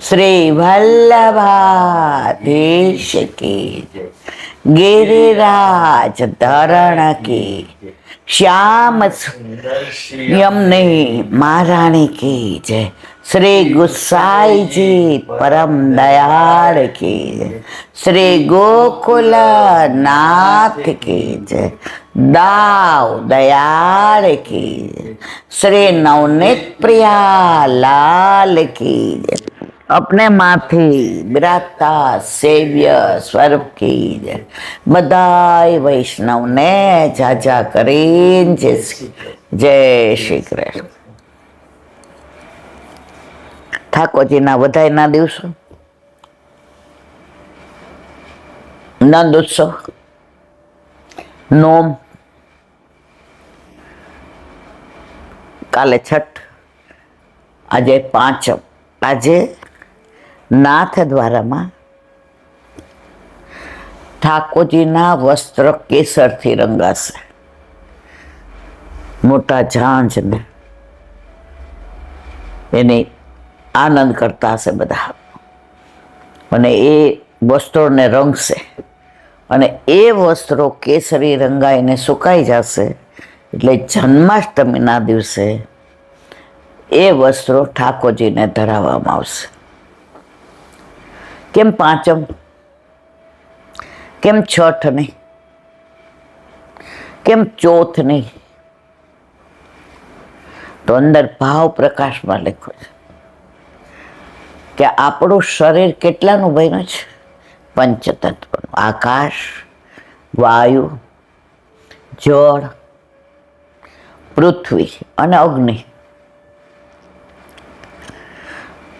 શ્રી વલ્લભાધીશ કી જય. गिरिराज धरण की श्याम यमने महारानी की जय. श्री गुसाई जी परम दयाल की जय. श्री गोकुल नाथ की जय. दाव दयाल की जय. श्री नवनीत प्रिया लाल की जय. अपने माथी बिराजता सेव्य स्वरूप की जय. बधाई वैष्णव ने जाजा करीन जय श्री कृष्ण. ઠાકોરજીના વધાઈના દિવસો, નંદ ઉત્સવ, નોમ, કાલે છઠ, આજે પાંચમ. આજે નાથ દ્વારામાં ઠાકોરજીના વસ્ત્ર કેસરથી રંગાશે. મોટા ઝાંઝને એની આનંદ કરતા હશે બધા, અને એ વસ્ત્રોને રંગશે, અને એ વસ્ત્રો કેસરી રંગાઈને સુકાઈ જશે. એટલે જન્માષ્ટમીના દિવસે એ વસ્ત્રો ઠાકોરજીને ધરાવવામાં આવશે. કેમ પાંચમ, કેમ છઠ નહીં, કેમ ચોથ નહીં? તો અંદર ભાવ પ્રકાશમાં લખ્યું છે કે આપણું શરીર કેટલાનું બન્યું છે? પંચતત્વનું. આકાશ, વાયુ, જળ, પૃથ્વી અને અગ્નિ.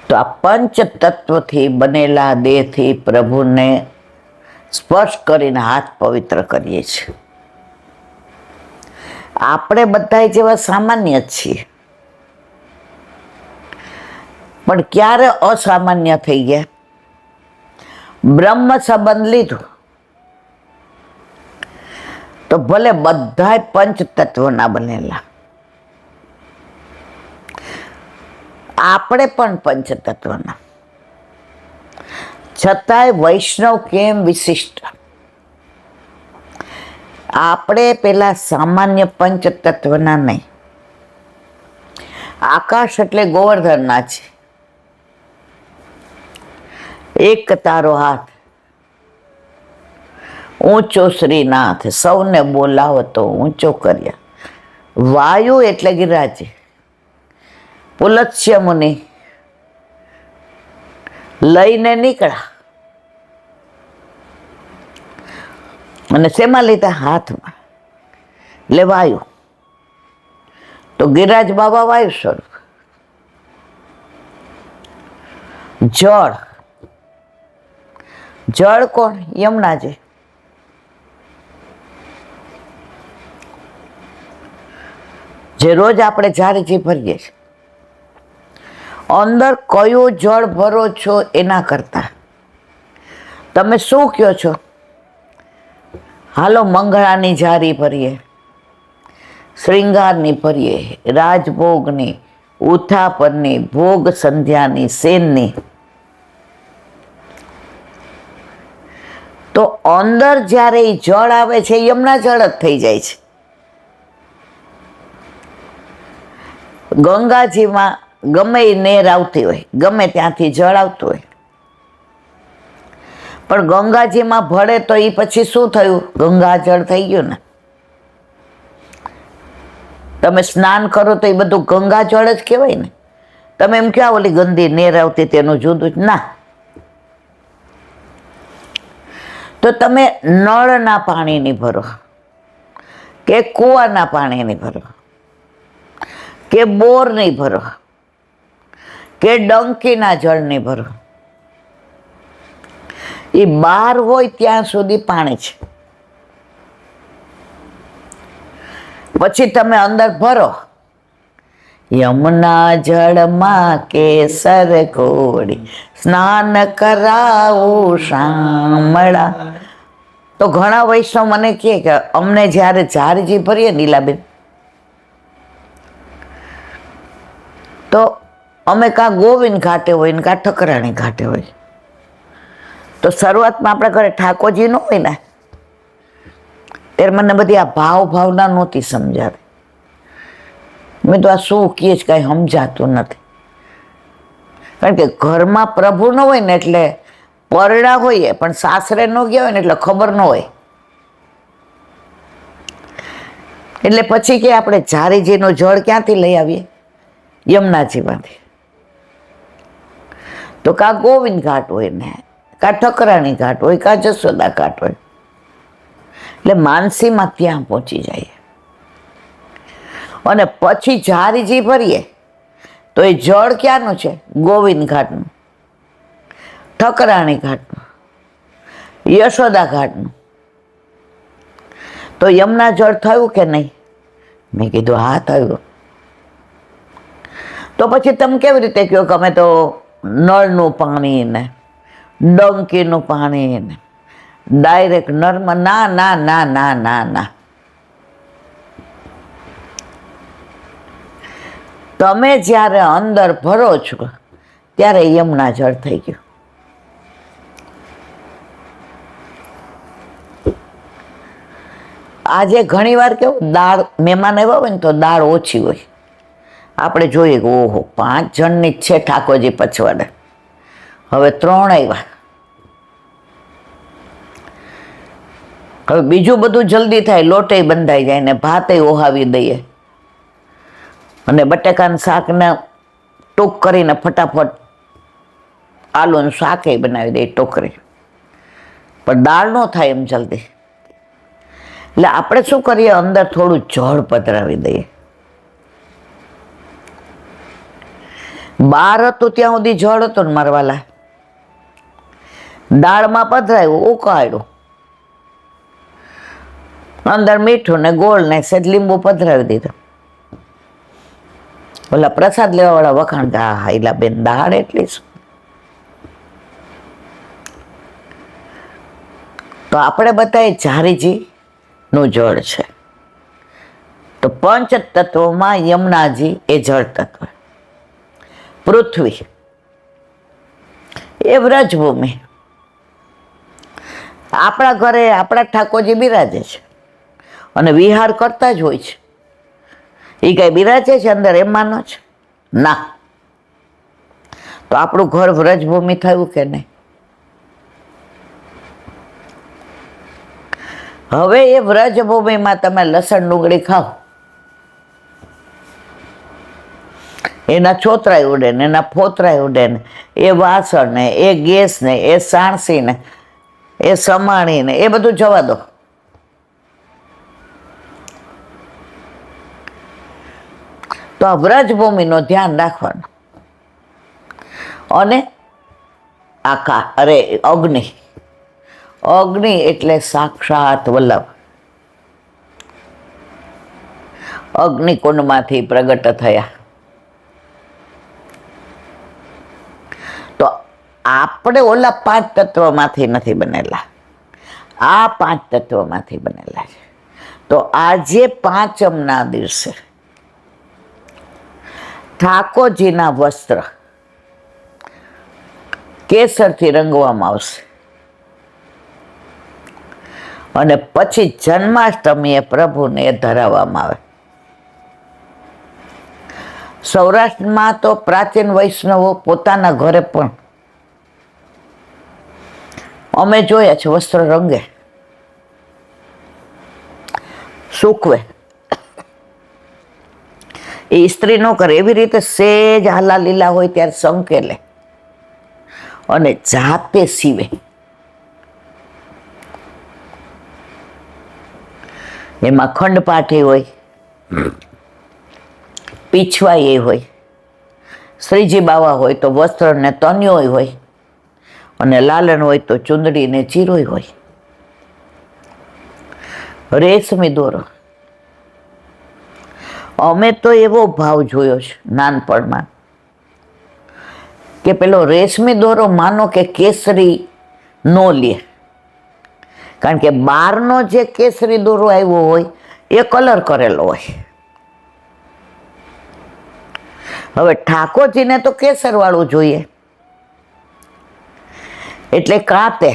તો આ પંચ તત્વથી બનેલા દેહથી પ્રભુને સ્પર્શ કરીને હાથ પવિત્ર કરીએ છીએ. આપણે બધા જેવા સામાન્ય છીએ, પણ ક્યારે અસામાન્ય થઈ ગયા? બ્રહ્મ સંબંધ લીધું તો ભલે બધાય પંચ તત્વના બનેલા, આપણે પણ પંચ તત્વના, છતાંય વૈષ્ણવ કેમ વિશિષ્ટ? આપણે પેલા સામાન્ય પંચ તત્વના નહીં. આકાશ એટલે ગોવર્ધનના છે. એક તારો હાથ ઊંચો શ્રીનાથ, સૌને બોલાવો તો ઊંચો કર્યા. વાયુ એટલે ગિરિરાજ, પુલત્સ્ય મુનિ લઈને નીકળ્યા, અને શેમાં લીધા? હાથમાં. એટલે વાયુ. તો ગિરિરાજ બાબા વાયુ સ્વરૂપ. જળ, જળ કોણ? યમુનાજી. જે રોજ આપણે ઝારીજી ભરીએ છીએ, અંદર કયું જળ ભરો છો એના કરતા તમે શું કહો છો? હાલો મંગળાની ઝારી ભરીએ, શ્રૃંગારની ભરીએ, રાજભોગની, ઉથાપનની, ભોગ સંધ્યાની, સેનની. તો અંદર જ્યારે એ જળ આવે છે, યમુના જળ જ થઈ જાય છે. ગંગાજીમાં ગમે એ નેર આવતી હોય, ગમે ત્યાંથી જળ આવતું હોય, પણ ગંગાજીમાં ભળે તો એ પછી શું થયું? ગંગાજળ થઈ ગયું ને. તમે સ્નાન કરો તો એ બધું ગંગાજળ જ કહેવાય ને. તમે એમ ક્યાં ઓલી ગંદી નેર આવતી તેનું જુદું જ ના. તો તમે નળના પાણીની ભરો, કે કૂવાના પાણીની ભરો, કે બોરની ભરો, કે ડંકીના જળની ભરો, એ બહાર હોય ત્યાં સુધી પાણી છે. પછી તમે અંદર ભરો, યમુના જળમાં કેસર ઘોડી સ્નાન કરાવું શામળા. તો ઘણા વૈષ્ણવ મને કહે કે અમને જ્યારે ઝારીજી ભરીએ નીલાબેન, તો અમે કાં ગોવિંદ ઘાટે હોય ને કાં ઠકરાણી ઘાટે હોય. તો શરૂઆતમાં આપણા ઘરે ઠાકોરજી ન હોય ને, ત્યારે મને બધી આ ભાવના નહોતી સમજાતી. મેં તો આ શું કહે છે કાંઈ સમજાતું નથી. કારણ કે ઘરમાં પ્રભુ ન હોય ને એટલે પરણા હોઈએ પણ સાસરે ન ગયા હોય ને એટલે ખબર ન હોય. એટલે પછી કે આપણે ઝારીજીનું જળ ક્યાંથી લઈ આવીએ? યમુનાજીમાંથી. તો કાં ગોવિંદ ઘાટ હોય ને કાં ઠકરાણી ઘાટ હોય કાં જશોદા ઘાટ હોય. એટલે માનસીમાં ત્યાં પહોંચી જાય અને પછી ઝારીજી ભરીએ તો એ જળ ક્યાંનું છે? ગોવિંદ ઘાટનું, ઠકરાણી ઘાટનું, યશોદા ઘાટનું. તો યમુના જળ થયું કે નહીં? મેં કીધું હા થયું. તો પછી તમે કેવી રીતે કહો કે અમે તો નળનું પાણી ને ડંકીનું પાણી ને ડાયરેક્ટ નળમાં? ના ના ના ના ના ના. તમે જ્યારે અંદર ભરો છો ત્યારે યમુના જળ થઈ ગયું. આજે ઘણી વાર કેવું, દાળ મહેમાન આવ્યા હોય ને તો દાળ ઓછી હોય. આપણે જોઈએ કે ઓહો 5 જણની જ છે ઠાકોરજી પછવાડે, હવે 3 આવ્યા. હવે બીજું બધું જલ્દી થાય, લોટે બંધાઈ જાય ને ભાતે ઓહાવી દઈએ અને બટેકાનું શાકને ટૂંક કરીને ફટાફટ આલુનું શાકે બનાવી દઈએ ટોકરી. પણ દાળ ન થાય એમ જલ્દી. એટલે આપણે શું કરીએ, અંદર થોડું જળ પધરાવી દઈએ. બહાર હતું ત્યાં સુધી જળ હતું ને મારવાલા, દાળમાં પધરાયું, ઉકાળ્યું, અંદર મીઠું ને ગોળ ને સેજ લીંબુ પધરાવી દીધું. ઓલા પ્રસાદ લેવા વાળા વખાણ કે હા એલા બેન દાળ એટલી શું. તો આપણે બતાવીએ ઝારીજી નું જળ છે. તો પંચ તત્વોમાં યમુનાજી એ જળ તત્વ, પૃથ્વી એ વ્રજભૂમિ. આપણા ઘરે આપણા ઠાકોરજી બિરાજે છે અને વિહાર કરતા જ હોય છે. એ કઈ બિરાજે છે અંદર એમ માનો છે? ના. તો આપણું ઘર વ્રજભૂમિ થયું કે નહીં? હવે એ વ્રજભૂમિમાં તમે લસણ ડુંગળી ખાઓ, એના છોતરાય ઉડે ને એના ફોતરાય ઉડે ને એ વાસણ ને એ ગેસ ને એ સાણસી ને એ સમાણી ને એ બધું જવા દો. તો આ વ્રજભૂમિનું ધ્યાન રાખવાનું. અને અગ્નિ, અગ્નિ એટલે સાક્ષાત વલ્લભ. અગ્નિકુંડમાંથી પ્રગટ થયા. તો આપણે ઓલા 5 તત્વમાંથી નથી બનેલા, આ 5 તત્વમાંથી બનેલા છે. તો આજે પાંચમના દિવસે ઠાકોરજીના વસ્ત્ર કેસરથી રંગવામાં આવશે અને પછી જન્માષ્ટમીએ પ્રભુને ધરાવવામાં આવે. સૌરાષ્ટ્રમાં તો પ્રાચીન વૈષ્ણવો પોતાના ઘરે પણ અમે જોયા છે વસ્ત્ર રંગે, સૂકવે. એ ઇસ્ત્રી ન કરે, એવી રીતે સેજ હાલા લીલા હોય ત્યારે સંકેલે અને જાતે સીવે. એમાં ખંડપાઠી હોય, પીછવાઈ એ હોય, શ્રીજી બાવા હોય તો વસ્ત્ર ને તન્યોય હોય અને લાલન હોય તો ચુંદડી ને ચીરોય હોય. રેશમી દોરો, અમે તો એવો ભાવ જોયો છે નાનપણમાં કે પેલો રેશમી દોરો માનો કે કેસરી નો લે, કારણ કે બહારનો જે કેસરી દોરો આવ્યો હોય એ કલર કરેલો હોય. હવે ઠાકોરજીને તો કેસરવાળું જોઈએ, એટલે કાતે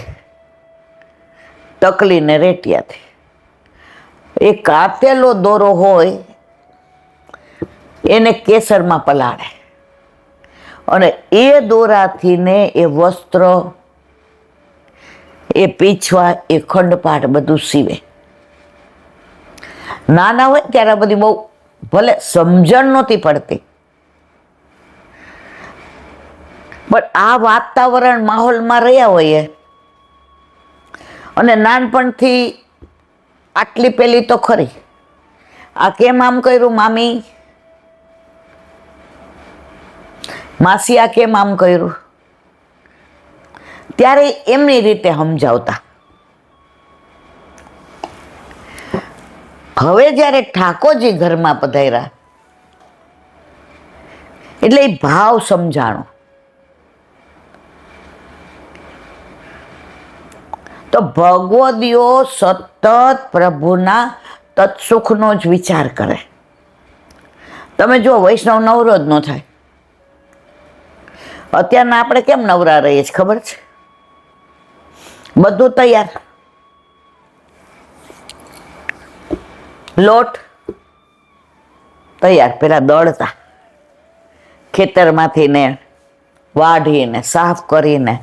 તકલીને રેટિયાથી એ કાતેલો દોરો હોય એને કેસરમાં પલાળે અને એ દોરાથી ને એ વસ્ત્ર, એ પીછવા, એ ખંડપાટ બધું સીવે. નાના હોય ત્યારે બધી બહુ ભલે સમજણ નહોતી પડતી, પણ આ વાતાવરણ માહોલમાં રહ્યા હોઈએ અને નાનપણથી આટલી પેલી તો ખરી, આ કેમ આમ કર્યું મામી, માસી આ કેમ આમ કર્યું, ત્યારે એમની રીતે સમજાવતા. હવે જ્યારે ઠાકોરજી ઘરમાં પધાર્યા એટલે એ ભાવ સમજાણો. તો ભગવદીઓ સતત પ્રભુના તત્સુખનો જ વિચાર કરે. તમે જો વૈષ્ણવ નવરો જ ન થાય. અત્યારના આપણે કેમ નવરા રહીએ છીએ ખબર છે? બધું તૈયાર, લોટ તૈયાર, પેલા દળતા ખેતરમાંથી ને વાઢીને સાફ કરીને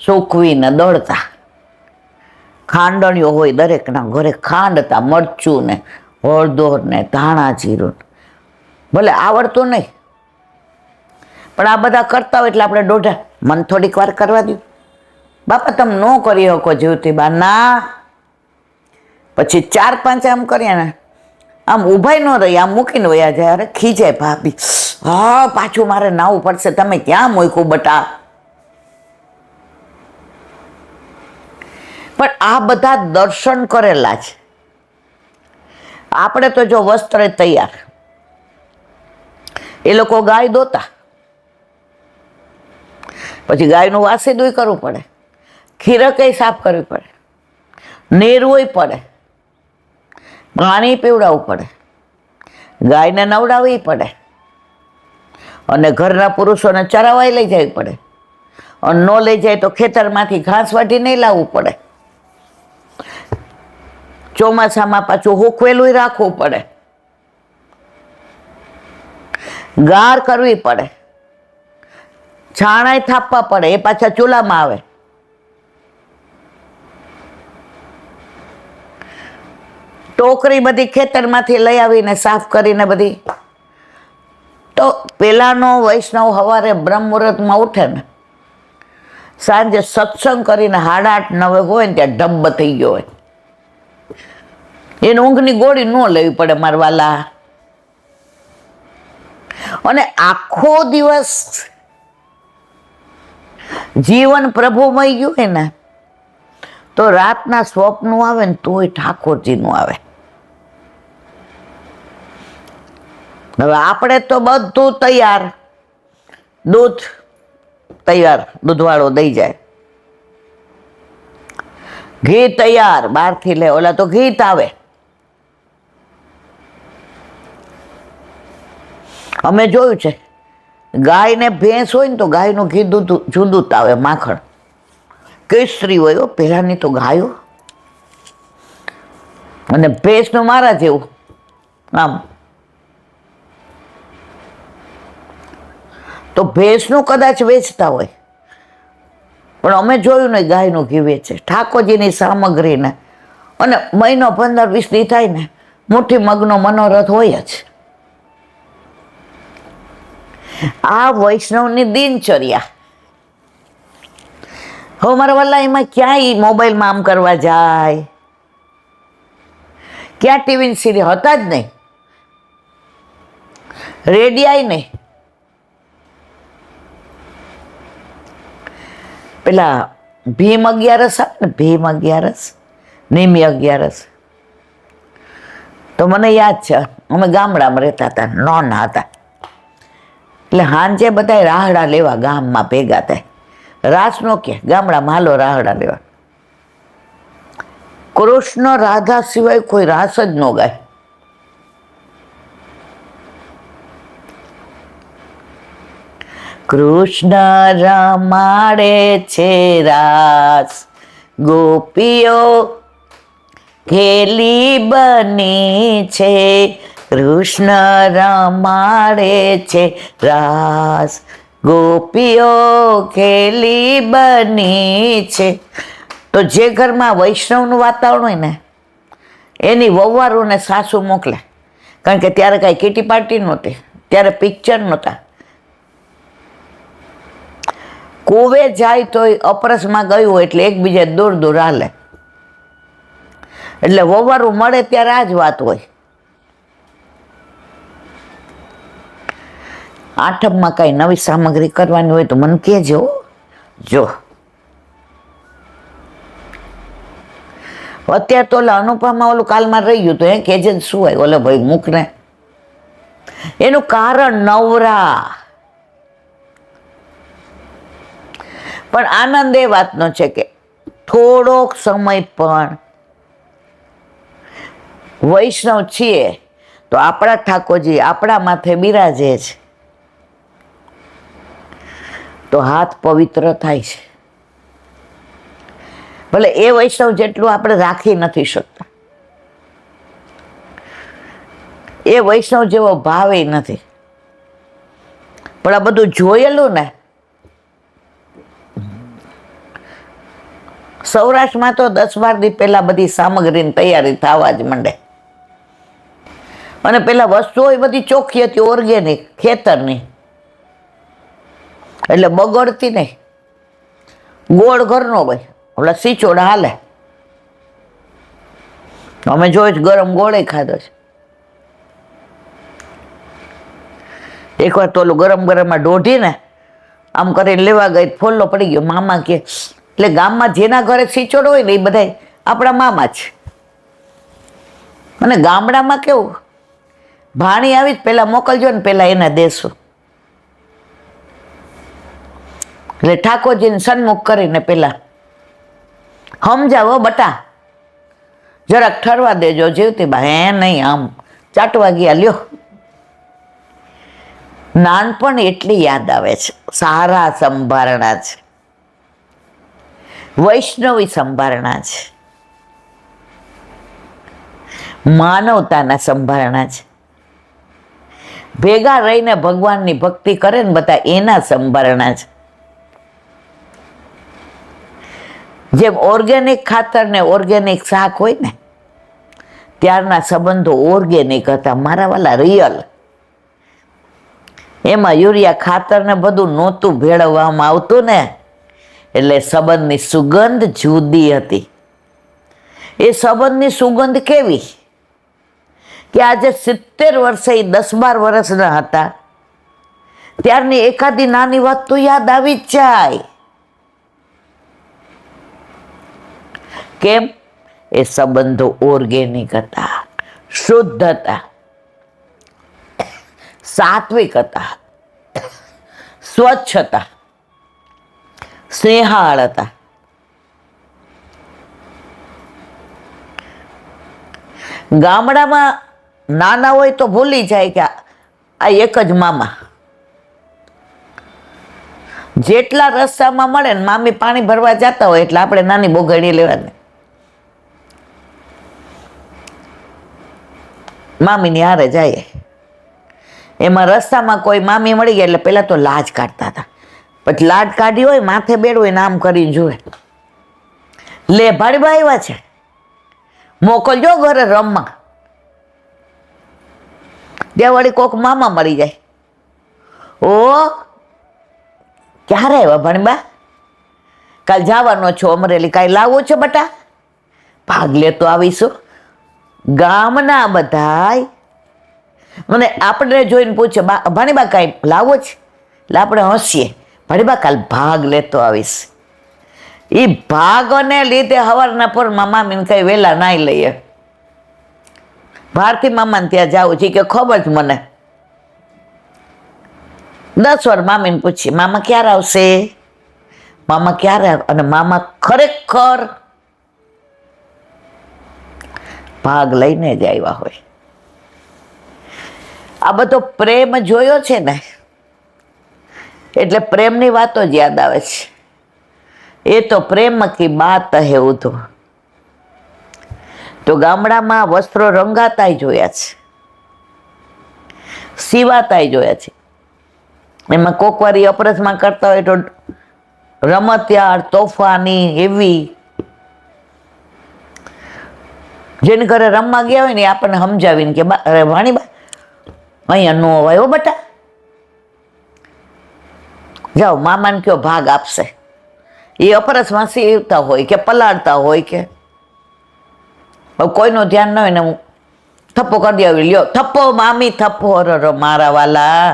સૂકવીને દળતા. ખાંડણીઓ હોય દરેકના ઘરે, ખાંડતા મરચું ને હળદર ને ધાણા જીરું. ભલે આવડતું નહીં, પણ આ બધા કરતા હોય એટલે આપણે દોઢા મન થોડીક વાર કરવા દઉં. બાપા તમે ન કરી શકો જીવતી બા, ના. પછી 4-5 આમ કરીએ ને, આમ ઊભાઈ ન રહી, આમ મૂકીને વયા જાય. અરે ખીજાય ભાભી, હા પાછું મારે નાવું પડશે, તમે ક્યાં મૂક્યું બટા. પણ આ બધા દર્શન કરેલા છે. આપણે તો જો વસ્ત્ર તૈયાર, એ લોકો ગાય દોતા, પછી ગાયનું વાસીદું કરવું પડે, ખીરકય સાફ કરવી પડે, નેરવું પડે, પાણી પીવડાવવું પડે, ગાયને નવડાવવી પડે, અને ઘરના પુરુષોને ચરાવાય લઈ જવી પડે. અને ન લઈ જાય તો ખેતરમાંથી ઘાસ વાટી નહીં લાવવું પડે. ચોમાસામાં પાછું હુકવેલું રાખવું પડે, ગાર કરવી પડે, છાણાય થાપવા પડે, એ પાછા ચૂલામાં આવે. ટોકરી બધી ખેતરમાંથી લઈ આવીને સાફ કરીને બધી. તો પેલાનો વૈષ્ણવ સવારે બ્રહ્મ મુહૂર્તમાં ઉઠે ને, સાંજે સત્સંગ કરીને 8:30-9 હોય ને ત્યાં ડબ્બ થઈ ગયો હોય. એને ઊંઘની ગોળી ન લેવી પડે મારા વાલા. અને આખો દિવસ જીવન પ્રભુમય ગયું હોય ને, તો રાતના સ્વપ્ન આવે ને તોય ઠાકોરજીનું આવે. હવે આપણે તો બધું તૈયાર, દૂધ તૈયાર, દૂધવાળો દઈ જાય, ઘી તૈયાર બહારથી લે, ઓલા તો ઘી આવે. અમે જોયું છે, ગાય ને ભેંસ હોય ને તો ગાયનું ઘી જુદું આવે, માખણ કેસરી હોય. પેલાની તો ગાયો, અને ભેંસનું મારા જેવું આમ. તો ભેંસનું કદાચ વેચતા હોય, પણ અમે જોયું ને ગાયનું ઘી વેચે. ઠાકોરજીની સામગ્રીને, અને મહિનો 15-20 દી થાય ને, મુઠ્ઠી મગનો મનોરથ હોય જ. આ વૈષ્ણવની દિનચર્યા. હવે મારા વાલા એમાં ક્યાંય મોબાઈલમાં આમ કરવા જાય, ક્યાં ટીવી સિરિયલ હતા જ નહીં, રેડિયાય નહીં. પેલા ભીમ 11 આવે ને, ભીમ 11, નિમી 11, તો મને યાદ છે, અમે ગામડામાં રહેતા હતા, નાના હતા. એટલે હાંજે બધા રાહડા લેવા ગામમાં ભેગા થાય. રાસ નો કે ગામડામાં હાલો રાહડા લેવા. કૃષ્ણ રાધા સિવાય કોઈ રાસ જ ન ગાય. કૃષ્ણ રમાડે છે રાસ, ગોપીઓ ખેલી બની છે, કૃષ્ણ રમાડે છે રાસ, ગોપીઓ ખેલી બની છે. તો જે ઘરમાં વૈષ્ણવનું વાતાવરણ હોય ને એની વહુવારોને સાસુ મોકલે, કારણ કે ત્યારે કાંઈ કીટી પાર્ટી નહોતી, ત્યારે પિક્ચર નહોતા. કોવે જાય તોય અપરસમાં ગયું હોય એટલે એકબીજા દૂર દૂર હાલે, એટલે વહુવારું મળે ત્યારે આ જ વાત હોય. આઠમમાં કાંઈ નવી સામગ્રી કરવાની હોય તો મને કહેજો. જો અત્યારે તો ઓલા અનુપમા ઓલું કાલમાં રહી ગયું તો એ કહેજે શું હોય ઓલે ભાઈ મૂકને. એનું કારણ નવરા. પણ આનંદ એ વાતનો છે કે થોડોક સમય પણ વૈષ્ણવ છીએ તો આપણા ઠાકોરજી આપણા માથે બિરાજે છે તો હાથ પવિત્ર થાય છે. ભલે એ વૈષ્ણવ જેટલું આપણે રાખી નથી શકતા, એ વૈષ્ણવ જેવો ભાવ એ નથી, પણ આ બધું જોયેલું ને. સૌરાષ્ટ્રમાં તો 10-12 દી પહેલા બધી સામગ્રીની તૈયારી થવા જ માંડે, અને પેલા વસ્તુઓ એ બધી ચોખ્ખી હતી, ઓર્ગેનિક, ખેતરની, એટલે બગડતી નહીં. ગોળ ઘરનો હોય, ઓલા સિચોડા હાલે. અમે જોયું ગરમ ગોળે ખાધો છે. એકવાર તો ઓલું ગરમ ગરમમાં દોઢીને આમ કરીને લેવા ગઈ, ફોલ્લો પડી ગયો. મામા કે, એટલે ગામમાં જેના ઘરે સિચોડો હોય ને એ બધા આપણા મામા છે. અને ગામડામાં કેવું, ભાણી આવી જ પેલા મોકલજો ને પેલા એને દેશું. એટલે ઠાકોરજીને સન્મુખ કરીને પેલા સમજાવો બટા, જરાક ઠરવા દેજો જીવતી બા. હે નહીં, આમ ચાટવા ગયા. લ્યો, નાનપણ એટલી યાદ આવે છે. સારા સંભારણા છે, વૈષ્ણવી સંભારણા છે, માનવતાના સંભારણા છે. ભેગા રહીને ભગવાનની ભક્તિ કરે ને બધા, એના સંભારણા છે. જેમ ઓર્ગેનિક ખાતર ને ઓર્ગેનિક શાક હોય ને, ત્યારના સંબંધો ઓર્ગેનિક હતા મારા વાલા, રિયલ. એમાં યુરિયા ખાતર ને બધું નહોતું ભેળવવામાં આવતું ને, એટલે સંબંધની સુગંધ જુદી હતી. એ સંબંધની સુગંધ કેવી કે આજે 70 વર્ષે 10-12 વર્ષના હતા ત્યારની એકાદી નાની વાત તો યાદ આવી જ જાય. કેમ? એ સંબંધો ઓર્ગેનિક હતા, શુદ્ધ હતા, સાત્વિક હતા, સ્વચ્છ હતા, સ્નેહાળ હતા. ગામડામાં નાના હોય તો ભૂલી જાય કે આ એક જ મામા. જેટલા રસ્તામાં મળે ને, મામી પાણી ભરવા જતા હોય એટલે આપણે નાની બોગડી લેવાની, મામીની હારે જાય. એમાં રસ્તામાં કોઈ મામી મળી ગયા એટલે પેલા તો લાજ કાઢતા હતા, પછી લાજ કાઢી હોય માથે બેડ હોય નામ કરીને જુએ, લે ભાડબા આવ્યા છે, મોકલજો ઘરે રમવા. ત્યાં વળી કોક મામા મળી જાય, ઓ ક્યારે આવ્યા ભણબા? કાલ જવાનો છો અમરેલી, કાંઈ લાવવું છે બટા? ભાગ લેતો આવીશું. ગામના બધાય મને આપણે જોઈને પૂછે, ભાણીબા કાંઈ લાવો છે? એટલે આપણે હસીએ, ભાણીબા કાલ ભાગ લેતો આવીશ. એ ભાગને લીધે હવારના પોરમાં મામીને કઈ વહેલા નાઈ લઈએ. ભારતી મામાને ત્યાં જાવું છે કે ખબર જ મને. 10 વાર મામીને પૂછીએ, મામા ક્યારે આવશે, મામા ક્યારે આવે? અને મામા ખરેખર ભાગ લઈને જ આવ્યા હોય. આ બધો પ્રેમ જોયો છે ને, એટલે પ્રેમની વાતો જ યાદ આવે છે. એ તો પ્રેમ કી બાત હે ઉધો. તો ગામડામાં વસ્ત્રો રંગાતાય જોયા છે, સીવાતાય જોયા છે. એમાં કોક વાર અપરસમાં કરતા હોય તો રમતિયાળ તોફાની એવી, જેને ઘરે રમવા ગયા હોય ને આપણને સમજાવીને કે અરે વાણીબા અહીંયા નો હોય હો બટા, જાઓ મામાને કયો ભાગ આપશે. એ અપરસમાં સીવતા હોય કે પલાળતા હોય કે કોઈનું ધ્યાન ન હોય ને હું થપ્પો કરી દેવી, લ્યો થપ્પો મામી થપ્પો, અરે મારા વાલા.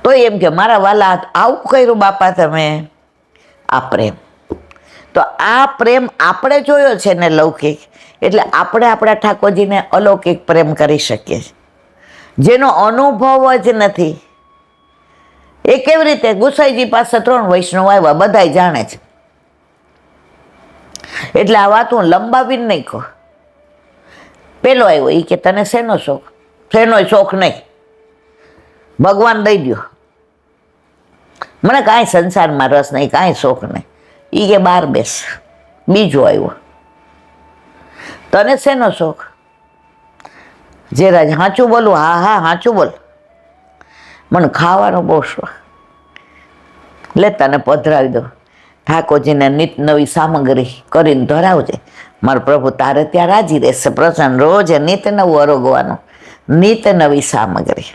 તો એમ કે મારા વાલા આવું કર્યું બાપા તમે. આ પ્રેમ, તો આ પ્રેમ આપણે જોયો છે ને લૌકિક, એટલે આપણે આપણા ઠાકોરજીને અલૌકિક પ્રેમ કરી શકીએ. જેનો અનુભવ જ નથી એ કેવી રીતે? ગુસાઈજી પાસે 3 વૈષ્ણવ આવ્યા, બધાય જાણે છે. એટલે આ વાત હું લંબાવીને નહીં કહું. પેલો આવ્યો એ કે તને શેનો શોખ? શેનો શોખ નહીં, ભગવાન દઈ દો, મને કાંઈ સંસારમાં રસ નહીં, કાંઈ શોખ નહીં. એ કે બહાર બેસ. બીજો આવ્યો, તને શેનો શોખ? જે રાજ હાચું બોલું? હા હા હાચું બોલ, મને ખાવાનો બહુ શોખ. લે તને પધરાવી દો, ઠાકોરજીને નિત નવી સામગ્રી કરીને ધરાવજે, મારો પ્રભુ તારે ત્યાં રાજી રહેશે, પ્રસન્ન. રોજ નિત નવું અરોગવાનું, નિત નવી સામગ્રી.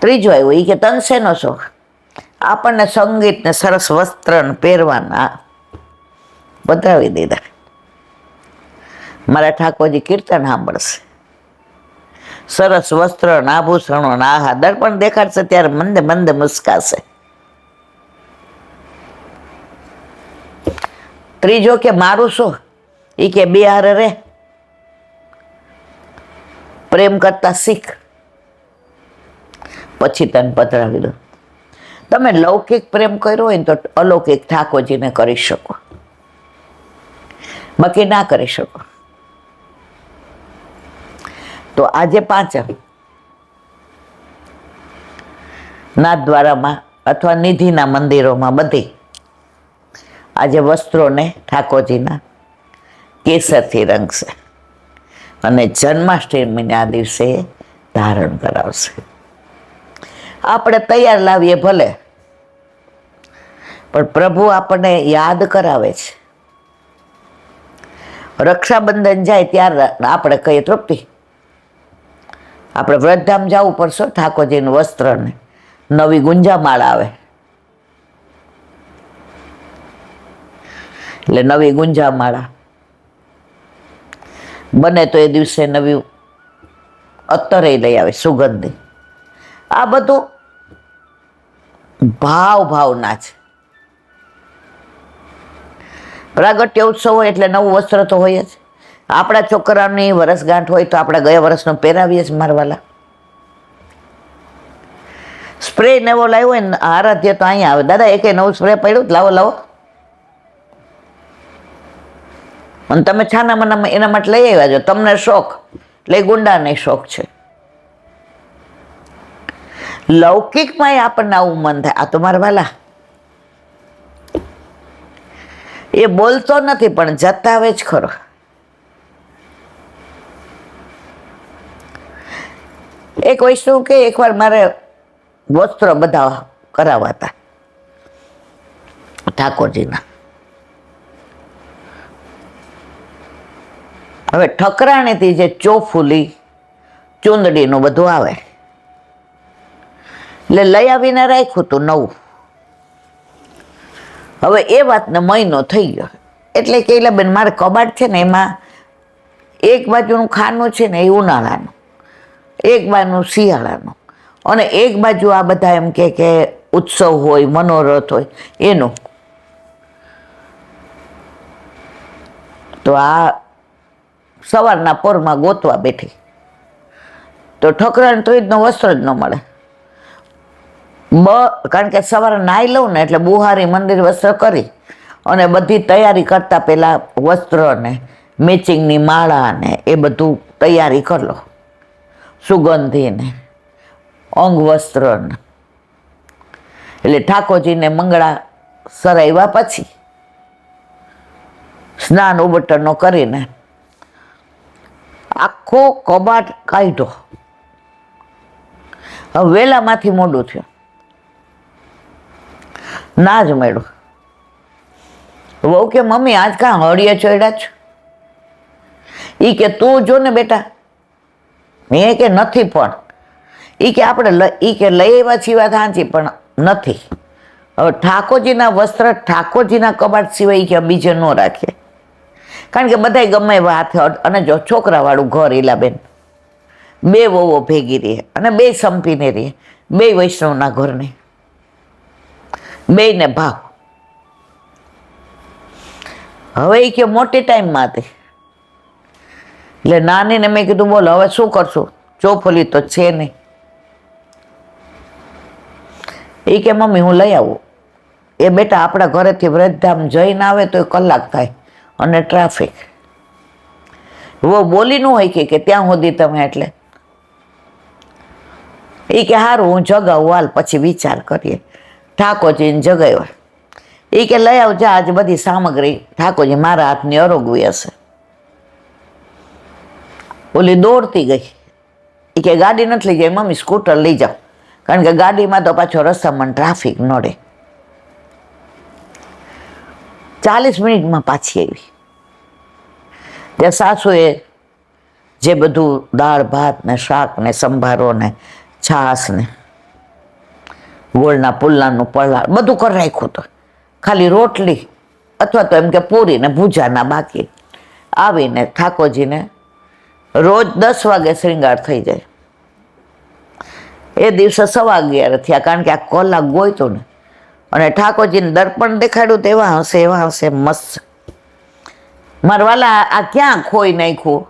ત્રીજો આવ્યો એ કે તને શેનો શોખ? આપણને સંગીત ને સરસ વસ્ત્ર પહેરવાના, પધરાવી દીધા. મારા ઠાકોરજી કીર્તન સાંભળશે, સરસ વસ્ત્ર આભૂષણો આહા, દર્પણ દેખાડશે ત્યારે મંદે મંદે મુસ્કાશે. ત્રીજો કે મારું શું? એ કે બે હારે રે, પ્રેમ કરતા શીખ, પછી તને પધરાવી દો. તમે લૌકિક પ્રેમ કર્યો હોય ને તો અલૌકિક ઠાકોરજીને કરી શકો, બાકી ના કરી શકો. તો આજે 5 નાથદ્વારામાં અથવા નિધિના મંદિરોમાં બધી આજે વસ્ત્રોને ઠાકોરજીના કેસરથી રંગશે અને જન્માષ્ટમીના દિવસે ધારણ કરાવશે. આપણે તૈયાર લાવીએ ભલે, પણ પ્રભુ આપણને યાદ કરાવે છે. રક્ષાબંધન જાય ત્યારે આપણે કહીએ તૃપ્તિ, આપણે વ્રતધામ જવું પડશે, ઠાકોરજીનું વસ્ત્ર ને નવી ગુંજામાળ આવે, એટલે નવી ગુંજામાળા બને તો એ દિવસે નવી અત્તરે લઈ આવે, સુગંધી. આ બધું ભાવના છે. પ્રાગટ્ય ઉત્સવ હોય એટલે નવું વસ્ત્ર તો હોય જ. આપણા છોકરાની વરસગાંઠ હોય તો આપણે ગયા વર્ષનું પહેરાવીએ જ મારવાલા. સ્પ્રે નવો લાવ્યો હોય ને, આરાધ્ય તો અહીંયા આવે, દાદા એકે નવું સ્પ્રે પડ્યું, લાવો લાવો. અને તમે છાના મનામાં એના માટે લઈ આવ્યા છો, તમને શોખ, એટલે ગુંડાને શોખ છે. લૌકિકમાં આપણને આવું મન થાય. આ તો મારા વાલા એ બોલતો નથી પણ જતાવે જ ખરો. એક વૈષ્ણવ કે એકવાર મારે વસ્ત્ર બધા કરાવવા હતા ઠાકોરજીના. હવે ઠકરાણીથી જે ચોફૂલી ચૂંદડીનું બધું આવે એટલે લઈ આવીને રાખ્યું હતું નવું. હવે એ વાતને મહિનો થઈ ગયો એટલે કે બેન મારે કબાટ છે ને એમાં એક બાજુનું ખાનું છે ને એ ઉનાળાનું, એક બાજુનું શિયાળાનું, અને એક બાજુ આ બધા એમ કે ઉત્સવ હોય, મનોરથ હોય એનું. તો આ સવારના પોરમાં ગોતવા બેઠી તો ઠકરાણ તો ઈદનો વસ્ત્ર જ ન મળે. કારણ કે સવારે નાહી લઉં ને એટલે બુહારી મંદિર વસ્ત્ર કરી અને બધી તૈયારી કરતા પહેલા વસ્ત્ર ને મેચિંગની માળા ને એ બધું તૈયારી કરી લો. સુગંધી ને અંગ વસ્ત્ર ને. એટલે ઠાકોરજીને મંગળા સરાવ્યા પછી સ્નાન ઉબટનો કરીને આખો કબાટ કાઢ્યો. હવે વેલામાંથી મોડું થયું, ના જ મળ્યું. વહુ કે મમ્મી આજ કાં હળીએ ચોડ્યા છો? એ કે તું જો ને બેટા. મેં કે નથી, પણ એ કે આપણે એ કે લઈ આવ્યા છીએ વાત સાચી, પણ નથી. હવે ઠાકોરજીના વસ્ત્ર ઠાકોરજીના કબાટ સિવાય કે બીજે ન રાખીએ, કારણ કે બધાય ગમે એવા હાથે. અને જો છોકરાવાળું ઘર ઈલાબેન, બે વહુઓ ભેગી રહે અને બે સંપીને રહે, બે વૈષ્ણવના ઘરને, બેયને ભાવ. હવે એ કે મોટી ટાઈમમાં હતી એટલે નાનીને મેં કીધું બોલ હવે શું કરશું, ચોફલી તો છે નહીં. એ કે મમ્મી હું લઈ આવું. એ બેટા આપણા ઘરેથી વ્રજધામ જઈને આવે તો 1 કલાક થાય અને ટ્રાફિક. वो બોલી ન હોય કે ત્યાં સુધી તમે. એટલે એ કે સારું હું જગાવું, હાલ પછી વિચાર કરીએ. ઠાકોરજીને જગાવ્યા. એ કે લઈ આવજા આજ બધી સામગ્રી, ઠાકોરજી મારા હાથની અરોગવી હશે. ઓલી દોડતી ગઈ. એ કે ગાડી નથી લઈ જાય મમ્મી, સ્કૂટર લઈ જાઓ, કારણ કે ગાડીમાં તો પાછો રસ્તામાં ટ્રાફિક નડે. 40 મિનિટમાં પાછી આવી. ત્યાં સાસુએ જે બધું દાળ ભાત ને શાક ને સંભારો ને છાશ ને ગોળના પુલ્લાનું પલાળ બધું કરી રાખ્યું હતું. ખાલી રોટલી અથવા તો એમ કે પૂરી ને ભૂજાના બાકી. આવીને ઠાકોરજીને રોજ 10 વાગે શ્રૃંગાર થઈ જાય. એ દિવસે 11:15 થયા, કારણ કે આ કલાક ગોયતું ને. અને ઠાકોરજીને દર્પણ દેખાડ્યું તો એવા હશે મસ્ત. મારવાલા આ ક્યાં ખોઈ નાખ્યું?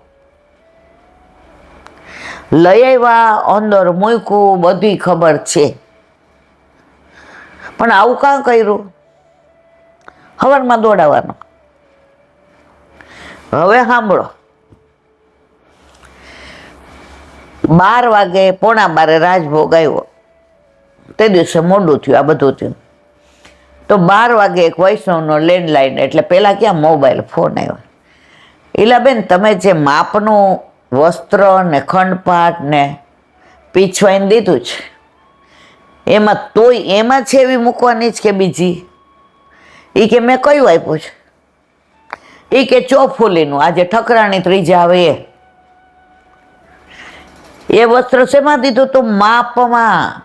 લઈ આવ્યા, અંદર મૂક્યું, બધી ખબર છે, પણ આવું કાં કર્યું? હવારમાં દોડાવવાનું. હવે સાંભળો, 12 વાગે 11:45 રાજભોગ આવ્યો. તે દિવસે મોડું થયું, આ બધું થયું. તો 12 વાગે એક વૈષ્ણવનો લેન્ડલાઇન, એટલે પેલા ક્યાં મોબાઈલ ફોન આવ્યો. ઈલાબેન તમે જે માપનું વસ્ત્ર ને ખંડપાટ ને પીછવાઈને દીધું છે, એમાં તોય એમાં છે એવી મૂકવાની જ કે બીજી? એ કે મેં કયું આપ્યું છે? એ કે ચોફુલીનું, આજે ઠકરાણી ત્રીજા આવે એ વસ્ત્ર શેમાં દીધું? તો માપમાં.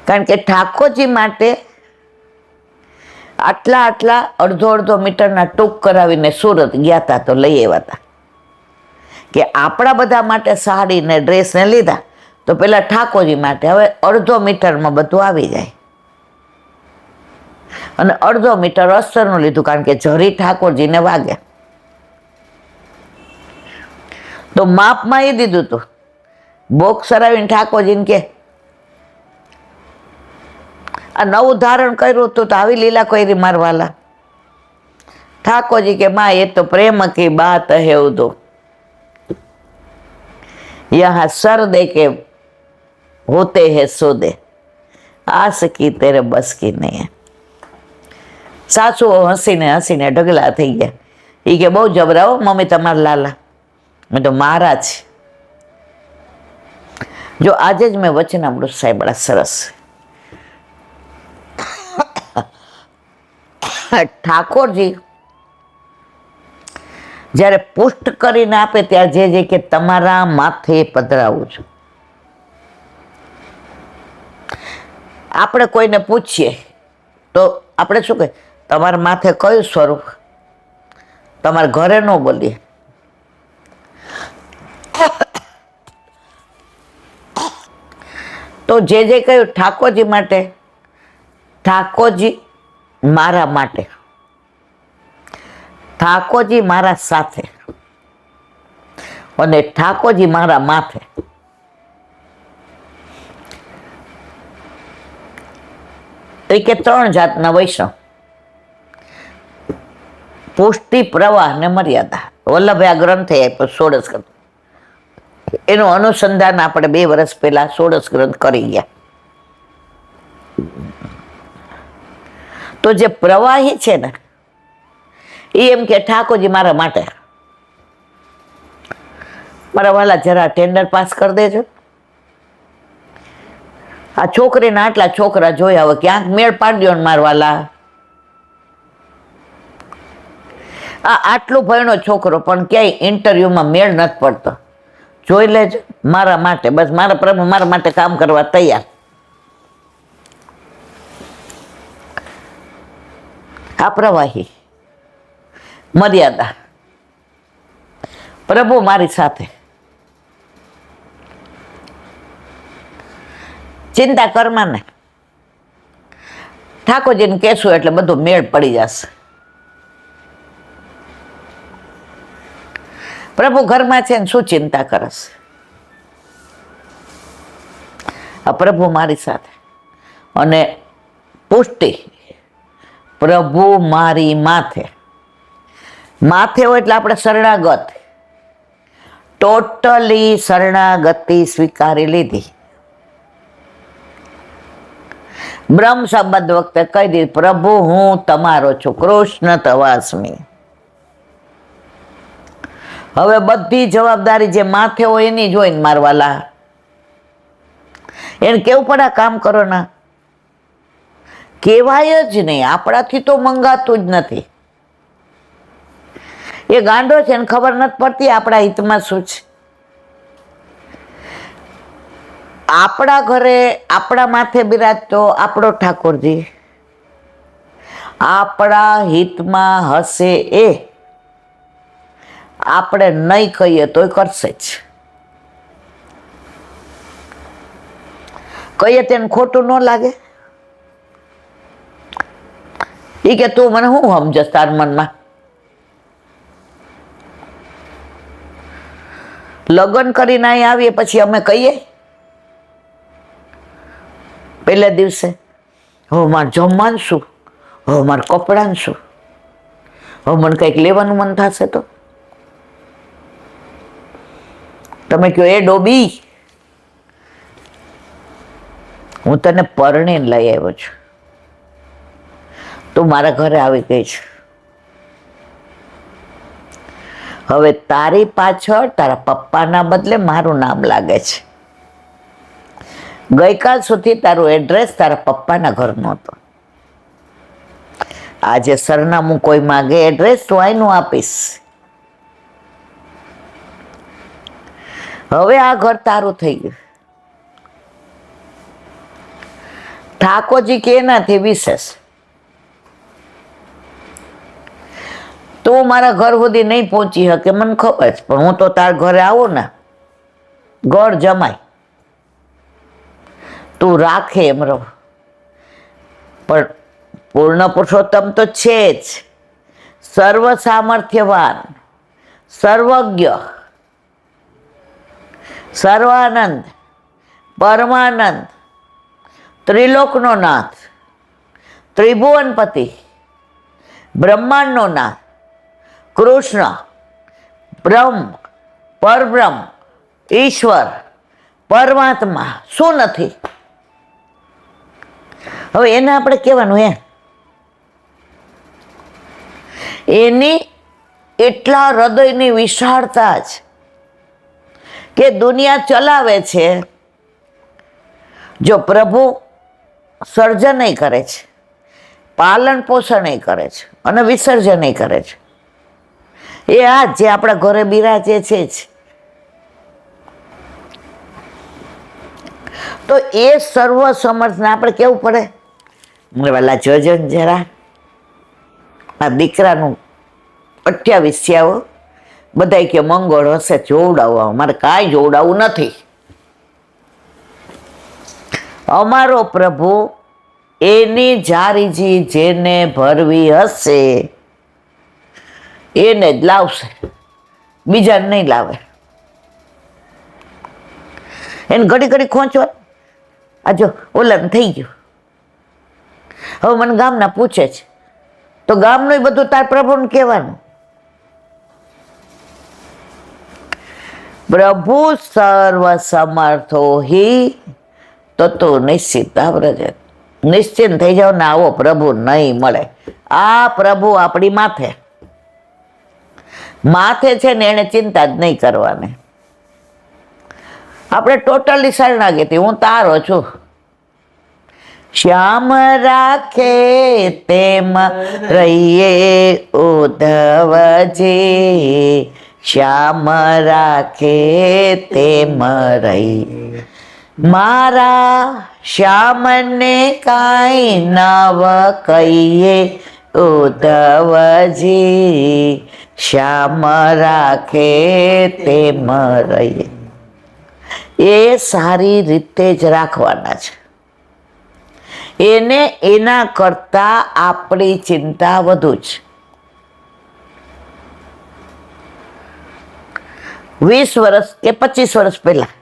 કારણ કે ઠાકોરજી માટે આટલા અડધો મીટરના ટૂંક કરાવીને સુરત ગયા હતા તો લઈ આવ્યા હતા કે આપણા બધા માટે સાડી ને ડ્રેસ ને લીધા, તો પેલા ઠાકોરજી માટે હવે અડધો મીટરમાં બધું આવી જાય. અને અડધો મીટર અસ્તરનું લીધું, કારણ કે જરી ઠાકોરજીને વાગે. તો માપમાં એ દીધું હતું. બોક્સ સરાવીને ઠાકોરજીને કે આ નવું ધારણ કર્યું હતું તો આવી લીલા કરી મારવાલા. ઠાકોરજી કે માં એ તો પ્રેમ કી બાત હે ઉદો, યહાં સર દે કે હોતે હે સોદે, આસ કી તેરે બસ કી નહીં. સાસુઓ હસીને ઢગલા થઈ ગયા. એ કે બહુ જબરાઓ મમ્મી તમારા લાલા. મેં તો મારા છે. જો આજે જ મેં વચનામૃત સાંભળ્યા, સરસ. ઠાકોરજી જ્યારે પુષ્ટ કરીને આપે ત્યારે જે કે તમારા માથે પધરાવું છું. આપણે કોઈને પૂછીએ તો આપણે શું કહે? તમારા માથે કયું સ્વરૂપ? તમારા ઘરે ન બોલીએ. તો જે કહ્યું ઠાકોરજી માટે, ઠાકોરજી મારા માટે, ઠાકોરજી મારા સાથે અને ઠાકોરજી મારા માથે. એ કે 3 જાતના વૈષ્ણવ, પુષ્ટિ પ્રવાહ ને મર્યાદા. વલ્લભે આ ગ્રંથે આપ્યો 16 કરતો. એનું અનુસંધાન આપણે 2 વર્ષ પહેલા ષોડશ ગ્રંથ કરી ગયા. તો જે પ્રવાહી છે ને એ એમ કે ઠાકોરજી મારા માટે, મારા વાલા જરા ટેન્ડર પાસ કરી દેજો. આ છોકરીના આટલા છોકરા જોયા, હવે ક્યાંક મેળ પાડ્યો ને મારા વાલા. આ આટલું ભણ્યો છોકરો પણ ક્યાંય ઇન્ટરવ્યુમાં મેળ નથી પડતો. જોઈ લેજો મારા માટે, બસ મારા પ્રભુ મારા માટે કામ કરવા તૈયાર. આ પ્રવાહી મર્યાદા. પ્રભુ મારી સાથે, ચિંતા કરમાં ને ઠાકોરજીને કહેશું એટલે બધું મેળ પડી જશે. પ્રભુ ઘરમાં છે ને શું ચિંતા કરશે? આ પ્રભુ મારી સાથે. અને પુષ્ટિ, પ્રભુ મારી માથે. માથે હોય એટલે આપણે શરણાગત, ટોટલી શરણાગતિ સ્વીકારી લીધી. બ્રહ્મ સંબંધ વખતે કહી દીધું, પ્રભુ હું તમારો છું, કૃષ્ણ તવાસ્મી. હવે બધી જવાબદારી જે માથે હોય એની જોઈને મારવાલા. એને કેવું પડે કામ કરો ના, કહેવાય જ નહીં. આપણાથી તો મંગાતું જ નથી. એ ગાંડો છે એને ખબર નથી પડતી આપણા હિતમાં શું છે. આપણા ઘરે આપણા માથે બિરાજતો આપણો ઠાકોરજી આપણા હિતમાં હશે. એ આપણે નહીં કહીએ તોય કરશે જ. કહીએ તેને ખોટું ન લાગે. એ કે તું મને શું સમજસ તાર મનમાં? લગ્ન કરીને અહીં આવીએ પછી અમે કહીએ પહેલા દિવસે, હવે મારે જમવાનું શું, હવે મારે કપડાનું શું, હવે મને કંઈક લેવાનું મન થશે તો તમે કહો એ ડોબી હું તને પરણીને લઈ આવ્યો છું, તું મારા ઘરે આવી ગઈ છે, હવે તારી પાછળ તારા પપ્પાના બદલે મારું નામ લાગે છે. ગઈકાલ સુધી તારું એડ્રેસ તારા પપ્પાના ઘરનું હતું. આજે સરનામું કોઈ માગે એડ્રેસ તો આનું આપીશ. હવે આ ઘર તારું થઈ ગયું. ઠાકોરજી કે એનાથી વિશેષ તું મારા ઘર સુધી નહીં પહોંચી શકે મને ખબર છે, પણ હું તો તારા ઘરે આવું ને ઘર જમાય, તું રાખે એમ રહો. પણ પૂર્ણ પુરુષોત્તમ તો છે જ, સર્વ સામર્થ્યવાન, સર્વજ્ઞ, સર્વાનંદ, પરમાનંદ, ત્રિલોકનો નાથ, ત્રિભુવનપતિ, બ્રહ્માંડનો નાથ, કૃષ્ણ, બ્રહ્મ, પરબ્રહ્મ, ઈશ્વર, પરમાત્મા શું નથી? હવે એને આપણે કહેવાનું એની એટલા હૃદયની વિશાળતા જ કે દુનિયા ચલાવે છે. જો પ્રભુ સર્જન કરે છે, પાલન પોષણ કરે છે અને વિસર્જન કરે છે. એ આ જે આપણા ઘરે બિરાજે છે જ. તો એ સર્વ સમર્થને આપણે કેવું પડે, વાલા જોજો ને જરા આ દીકરાનું 28 થયા, બધા કે મંગળ હશે જોવડાવવા, મારે કાંઈ જોવડાવવું નથી. અમારો પ્રભુ એની જારીજી જેને ભરવી હશે એને જ લાવશે, બીજાને નહીં લાવે. એને ઘડી ઘડી ખોંચવા, આ જો ઓલાને થઈ ગયું. હવે મને ગામના પૂછે છે તો ગામનું બધું તાર પ્રભુને કહેવાનું. પ્રભુ સર્વ સમર્થો હિ તો નિશ્ચિત વ્રજત. નિશ્ચિત થઈ જાવ ને આવો પ્રભુ નહીં મળે. આ પ્રભુ આપણી માથે માથે છે ને એને ચિંતા જ નહીં કરવાની. આપણે ટોટલી શરણાગતિ, હું તારો છું. શ્યામ રાખે તેમ રહીએ ઉદ્ધવજી, શ્યામ રાખે તેમ રહીએ. મારા શ્યામને કાંઈ નવ કહીએ ઉદ્ધવજી, શ્યામ રાખે તેમ રહીએ. એ સારી રીતે જ રાખવાના છે. એને એના કરતા આપણી ચિંતા વધુ છે. 20 વર્ષ કે 25 વર્ષ પહેલા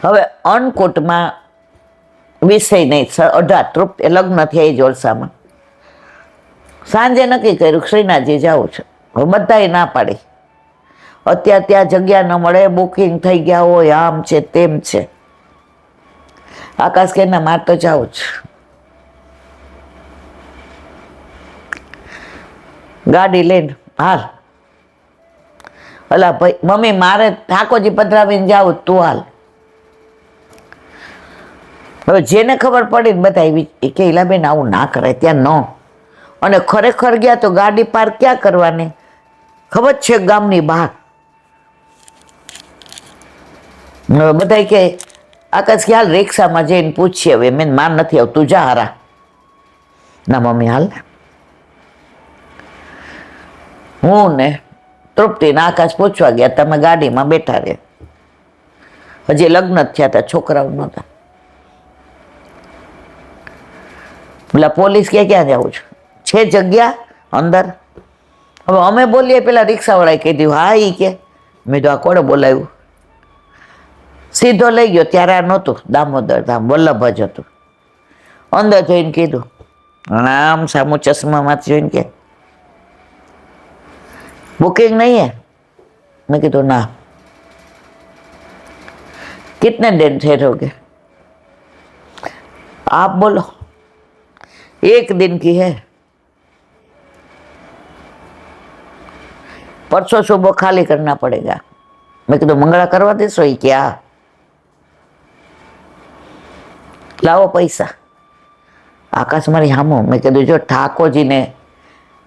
હવે અન્નકૂટમાં વિષય નહીં 18 તૃપ્તિ લગ્ન થયા એ જોલસામાં સાંજે નક્કી કર્યું શ્રીનાથજી જવું છે. હવે બધાએ ના પાડી. અત્યારે ત્યાં જગ્યા ન મળે, બુકિંગ થઈ ગયા હોય, આમ છે તેમ છે. આકાશ કે ના માર તો જાવું જ. ગાડી લઈને હાલ. અલા ભાઈ મમ્મી મારે ઠાકોરજી પધરાવીને જાવું, તું હાલ. હવે જેને ખબર પડી ને બધા કે ઈલાબેન આવું ના કરાય ત્યાં ન. અને ખરેખર ગયા તો ગાડી પાર્ક ક્યાં કરવાની ખબર છે? ગામની બહાર. બધા કે આકાશ કે હાલ રિક્ષામાં જઈને પૂછીએ. હવે મેં માર નથી આવતું, તું જા હારા. ના મમ્મી હાલ ને. હું ને તૃપ્તિ ને આકાશ પૂછવા ગયા. તમે ગાડીમાં બેઠા રહે. હજી લગ્ન જ થયા હતા, છોકરાઓ નહોતા. પેલા પોલીસ કે ક્યાં જવું છે જગ્યા અંદર? હવે અમે બોલીએ, પેલા રિક્ષાવાળાએ કીધું હા ઈ કે. મેં તો આ કોણે બોલાવ્યું? સીધો લઈ ગયો. ત્યારે આ નહોતું દામોદર ધામ, વલ્લભ જ હતું. અંદર જોઈને કીધું, આમ સામું ચશ્મામાંથી જોઈને કે बुकिंग नहीं है? मैं कहा ना. कितने दिन ठहरोगे? आप बोलो. 1 दिन की है. परसों सुबह खाली करना पड़ेगा. मैं कहा मंगला करवा दे सोई क्या? लाओ पैसा. आकाश मारी हामो. मैं कहा जो ठाकुर जी ने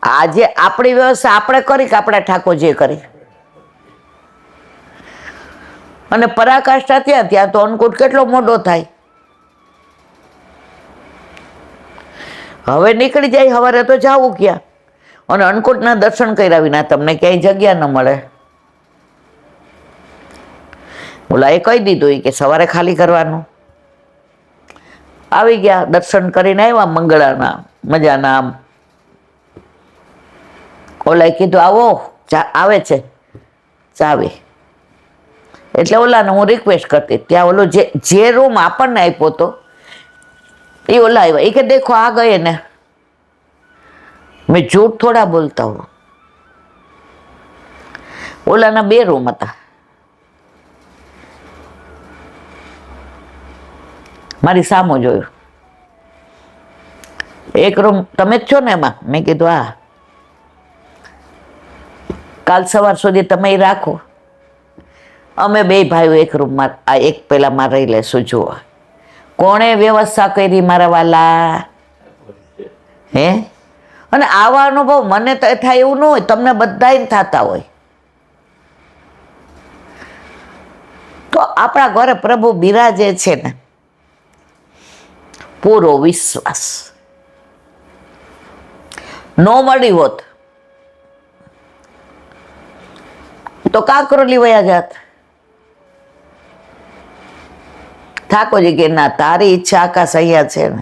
આજે આપણી વ્યવસ્થા આપણે કરી કે આપણા ઠાકોરજીએ કરી? અને પરાકાષ્ઠા ત્યાં તો અન્નકૂટ કેટલો મોટો થાય. હવે નીકળી જાય સવારે તો જાવું ક્યાં? અને અન્નકૂટના દર્શન કર્યા વિના તમને ક્યાંય જગ્યા ન મળે. ઓલાએ કહી દીધું કે સવારે ખાલી કરવાનું. આવી ગયા, દર્શન કરીને આવ્યા મંગળાના મજાના. આમ ઓલાએ કીધું આવો, આવે છે ચાવી. એટલે ઓલાને હું રિક્વેસ્ટ કરતી. ત્યાં ઓલો જે રૂમ આપણને આપ્યો હતો એ ઓલા આવ્યા. એ કે દેખો આ ગયે ને. મેં झूठ થોડા બોલતા હું. ઓલાના 2 રૂમ હતા. મારી સામું જોયું. એક રૂમ તમે જ છો ને એમાં? મેં કીધું હા. કાલ સવાર સુધી તમે રાખો, અમે 2 ભાઈઓ એક રૂમમાં આ એક પેલામાં રહી લેશું. જુઓ કોણે વ્યવસ્થા કરી મારા વાલા? હે? અને આવા અનુભવ મને તો થાય એવું ન હોય, તમને બધાય થતા હોય. તો આપણા ઘરે પ્રભુ બિરાજે છે ને, પૂરો વિશ્વાસ. ન મળી હોત તો કાકરોલી વયા જાત. ઠાકોરજી કે ના, તારી ઈચ્છા આકાશ અહીંયા છે ને.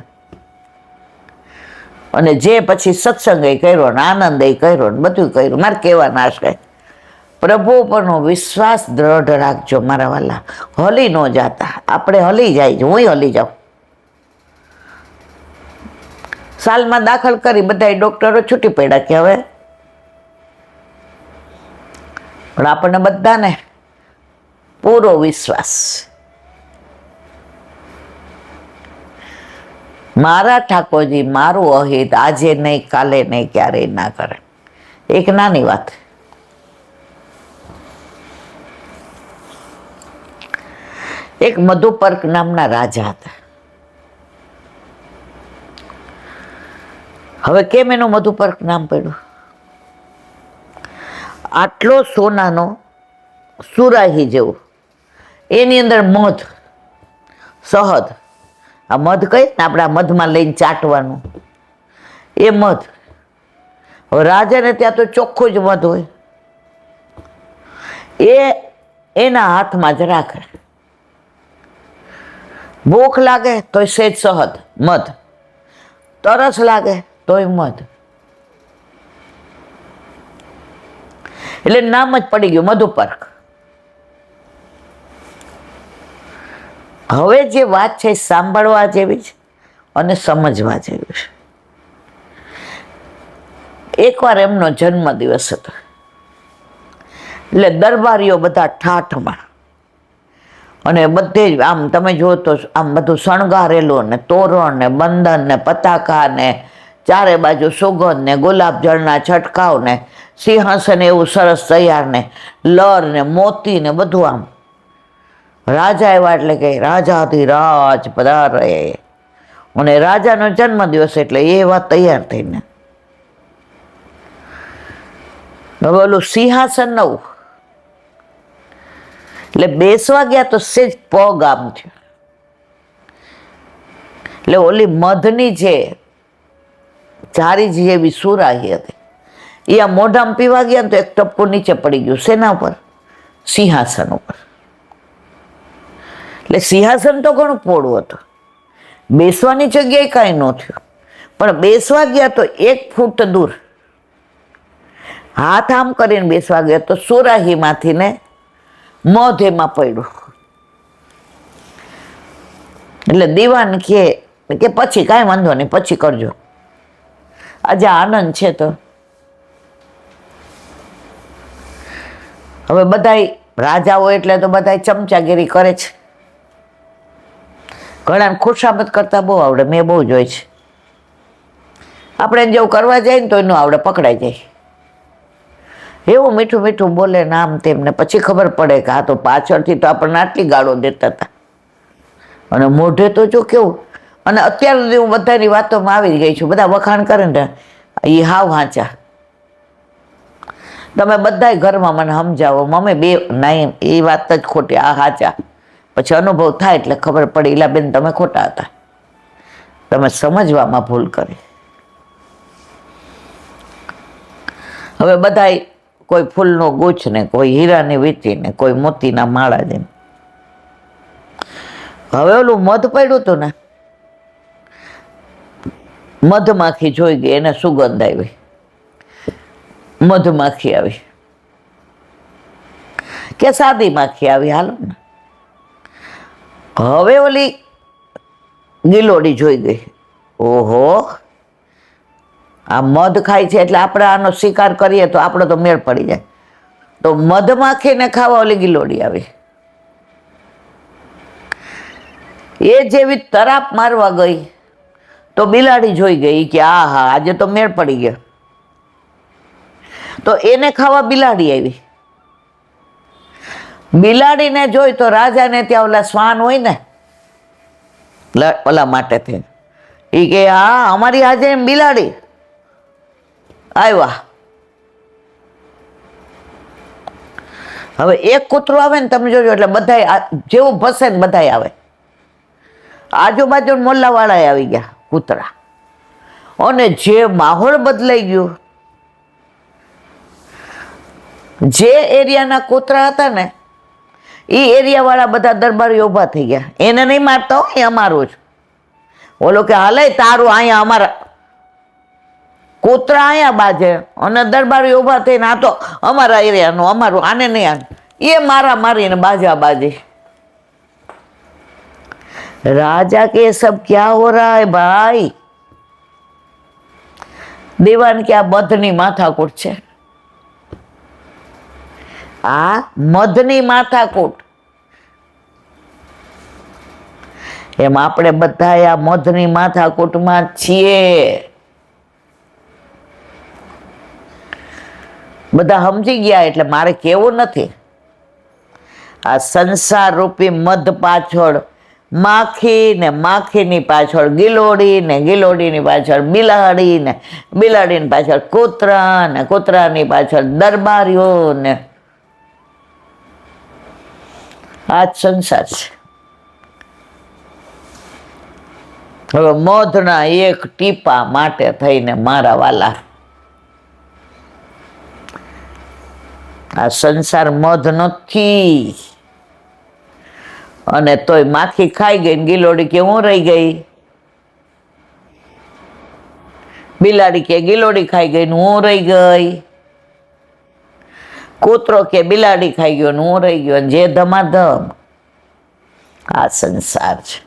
અને જે પછી સત્સંગ કર્યો ને આનંદ કર્યો ને બધું કર્યું. મારે કહેવાના આશરે પ્રભુ પરનો વિશ્વાસ દ્રઢ રાખજો મારા વાલા. હલી ન જાતા. આપણે હલી જાય, હું હલી જાઉં. સાલમાં દાખલ કરી બધા ડોક્ટરો છૂટી પડ્યા કે હવે પણ આપણને બધાને પૂરો વિશ્વાસ, મારા ઠાકોરજી મારું અહિત આજે નહીં, કાલે નહીં, ક્યારેય ના કરે. એક નાની વાત, એક મધુપર્ક નામના રાજા હતા. હવે કેમ એનું મધુપર્ક નામ પડ્યું? આટલો સોનાનો સુરાહી જેવો, એની અંદર મધ, શહદ, આ મધ કઈ ને આપણે આ મધમાં લઈને ચાટવાનું, એ મધ. હવે રાજાને ત્યાં તો ચોખ્ખું જ મધ હોય, એ એના હાથમાં જ રાખે. ભૂખ લાગે તોય સેજ શહદ, મધ, તરસ લાગે તોય મધ, એટલે નામ જ પડી ગયું મધુપર્ક. હવે જે વાત છે સાંભળવા જેવી છે અને સમજવા જેવી છે. એકવાર એમનો જન્મ દિવસ હતો, એટલે દરબારીઓ બધા ઠાઠમાં, અને બધે જ આમ તમે જુઓ તો આમ બધું શણગારેલું ને તોરણ ને બંધન ને પતાકા ને ચારે બાજુ સુગંધ ને ગુલાબજળના છટકાવ ને સિંહાસન એવું સરસ તૈયાર ને લર ને મોતી ને બધું. આમ રાજા એવા એટલે કે રાજાધિરાજ પધારે, અને રાજાનો જન્મદિવસ એટલે એ વાત તૈયાર થઈને. હવે ઓલું સિંહાસન નવું, એટલે બેસવા ગયા તો સેજ પગ આમ થયો, એટલે ઓલી મધની જે જારી જેવી સુરાહી હતી એ આ મોઢામાં પીવા ગયા તો એક ટપકું નીચે પડી ગયું. શેના ઉપર? સિંહાસન ઉપર. એટલે સિંહાસન તો ઘણું પોળું હતું, બેસવાની જગ્યાએ કાંઈ ન થયું, પણ બેસવા ગયા તો 1 ફૂટ દૂર હાથ આમ કરીને બેસવા ગયા તો સુરાહીમાંથી ને મધ એમાં પડ્યું. એટલે દીવાન કે પછી કાંઈ વાંધો નહીં, પછી કરજો, આજે આનંદ છે. તો હવે બધાય રાજાઓ એટલે તો બધાય ચમચાગીરી કરે છે. ઘણાને ખુશામત કરતા બહુ આવડે, મેં બહુ જોઈ છે. આપણે જેવું કરવા જાય ને તો એનું આવડે, પકડાઈ જાય. એવું મીઠું મીઠું બોલે ને આમ તેમને, પછી ખબર પડે કે આ તો પાછળથી તો આપણને આટલી ગાળો દેતા હતા, અને મોઢે તો જો કેવું. અને અત્યાર સુધી હું બધાની વાતોમાં આવી ગઈ છું, બધા વખાણ કરે ને એ હાવ હાચા. તમે બધાય ઘરમાં મને સમજાવો, મમ્મી બે નહીં એ વાત જ ખોટી, આ હાચા. પછી અનુભવ થાય એટલે ખબર પડે ઈલાબેન તમે ખોટા હતા, તમે સમજવામાં ભૂલ કરી. હવે બધાય કોઈ ફૂલનો ગુચ્છ ને કોઈ હીરાની વીંટી ને કોઈ મોતીના માળા જેમ. હવે ઓલું મધ પડ્યું હતું ને, મધમાખી જોઈ ગઈ, એને સુગંધ આવી, મધમાખી આવી કે સાદી માખી આવી, હાલો ને. હવે ઓલી ગિલોડી જોઈ ગઈ, ઓહો આ મધ ખાય છે એટલે આપણે આનો શિકાર કરીએ તો આપણો તો મેળ પડી જાય. તો મધમાખીને ખાવા ઓલી ગિલોડી આવી. એ જેવી તરાપ મારવા ગઈ તો બિલાડી જોઈ ગઈ કે આ હા આજે તો મેળ પડી ગયો, તો એને ખાવા બિલાડી આવી. બિલાડીને જોઈ તો રાજાને ત્યાં ઓલા શ્વાન હોય ને ઓલા માટે થઈ, એ કે હા અમારી આજે બિલાડી આવ્યા. હવે એક કૂતરું આવે ને તમે જોજો એટલે બધા જેવું ભસે ને બધા આવે. આજુબાજુ મોલ્લાવાળા આવી ગયા કૂતરા, અને જે માહોલ બદલાઈ ગયો. જે એરિયાના કૂતરા હતા ને એ એરિયા વાળા બધા દરબારી ઉભા થઈ ગયા. એને નહીં મારતા હોય, અમારું જ. ઓલો કે હાલે તારું અહીંયા, અમારા કૂતરા અહીંયા બાજે, અને દરબારી ઉભા થઈને આ તો અમારા એરિયાનું, અમારું, આને નહીં આને. એ મારા મારીને બાજા બાજી. राजा के सब क्या हो रहा है भाई? दीवान के आ मधनी माथाकूट છે. આ મધની માથાકૂટ. એમ આપણે બધા આ મધની માથાકૂટમાં છીએ. બધા સમજી ગયા એટલે મારે કેવું નથી. આ સંસાર રૂપી મધ પાછળ માખી ને માખીની પાછળ ગિલોડી ને ગિલોડીની પાછળ બિલાડી ને બિલાડીની પાછળ કૂતરા ને કૂતરાની પાછળ દરબારીઓ ને આ જ સંસાર છે. હવે મધના એક ટીપા માટે થઈને મારા વાલા, આ સંસાર મધ નથી. અને તોય માખી ખાઈ ગઈ ને ગિલોડી કે હું રહી ગઈ, બિલાડી કે ગિલોડી ખાઈ ગઈ ને હું રહી ગઈ, કૂતરો કે બિલાડી ખાઈ ગયો ને હું રહી ગયો. જે ધમાધમ આ સંસાર છે.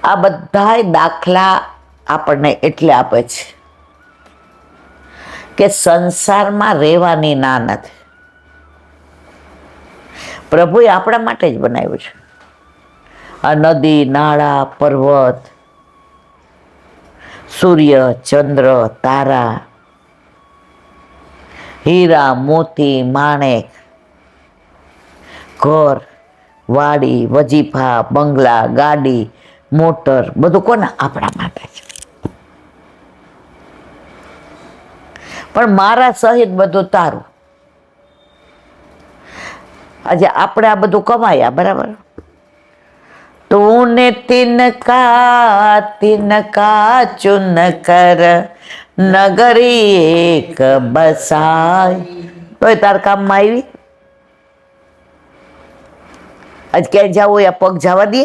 આ બધાય દાખલા આપણને એટલે આપે છે કે સંસારમાં રહેવાની ના નથી. પ્રભુએ આપણા માટે જ બનાવ્યું છે. આ નદી, નાળા, પર્વત, સૂર્ય, ચંદ્ર, તારા, હીરા, મોતી, માણેક, ઘર, વાડી, વજીફા, બંગલા, ગાડી, મોટર, બધું કોના? આપણા માટે છે. પણ મારા સહિત બધું તારું. આજે આપણે આ બધું કમાયા, બરાબર? તું ને તિનકા તિનકા ચુન કર નગરી એક બસાય. તોય તાર કામમાં આવી. આજ ક્યાંય જવું યા પગ જવા દે.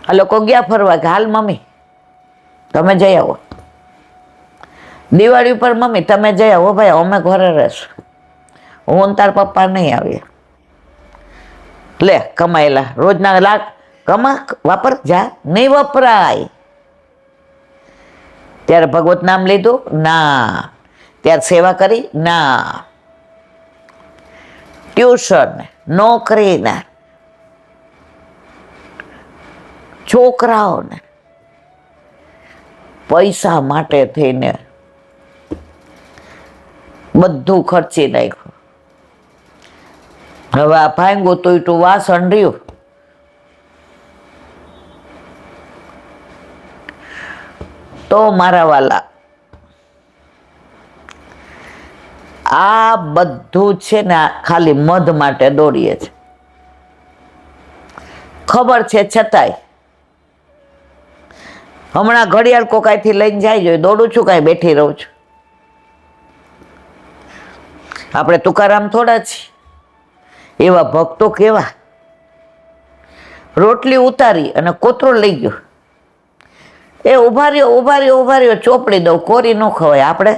આ લોકો ગયા ફરવા કે હાલ મમ્મી તમે જઈ આવો. દિવાળી ઉપર મમ્મી તમે જઈ આવો. ભાઈ અમે ઘરે રહેશું, હું તાર પપ્પા નહીં આવીએ. લે કમાયેલા રોજના લાખ કમા વાપર જા. નહીં વપરાય. ત્યારે ભગવત નામ લીધું ના, ત્યારે સેવા કરી ના, ટ્યુશન, નોકરી, છોકરાઓને પૈસા માટે થઈને બધું ખર્ચી નાખ્યું. હવે આ ભાંગું તૂટ્યું વાસણ રહ્યું. તો મારા વાલા, આ બધું છે ને ખાલી મધ માટે દોડીએ છે. ખબર છે છતાંય હમણાં ઘડિયાળ કોકાઈથી લઈને જાય જોઈએ, દોડું છું કાંઈ બેઠી રહું છું. આપણે તુકારામ થોડા છીએ. એવા ભક્તો કેવા, રોટલી ઉતારી અને કોતરો લઈ ગયો. એ ઉભા રહ્યો ઉભા રહ્યો ઉભા રહ્યો, ચોપડી દઉં, કોરી ન ખવાય. આપણે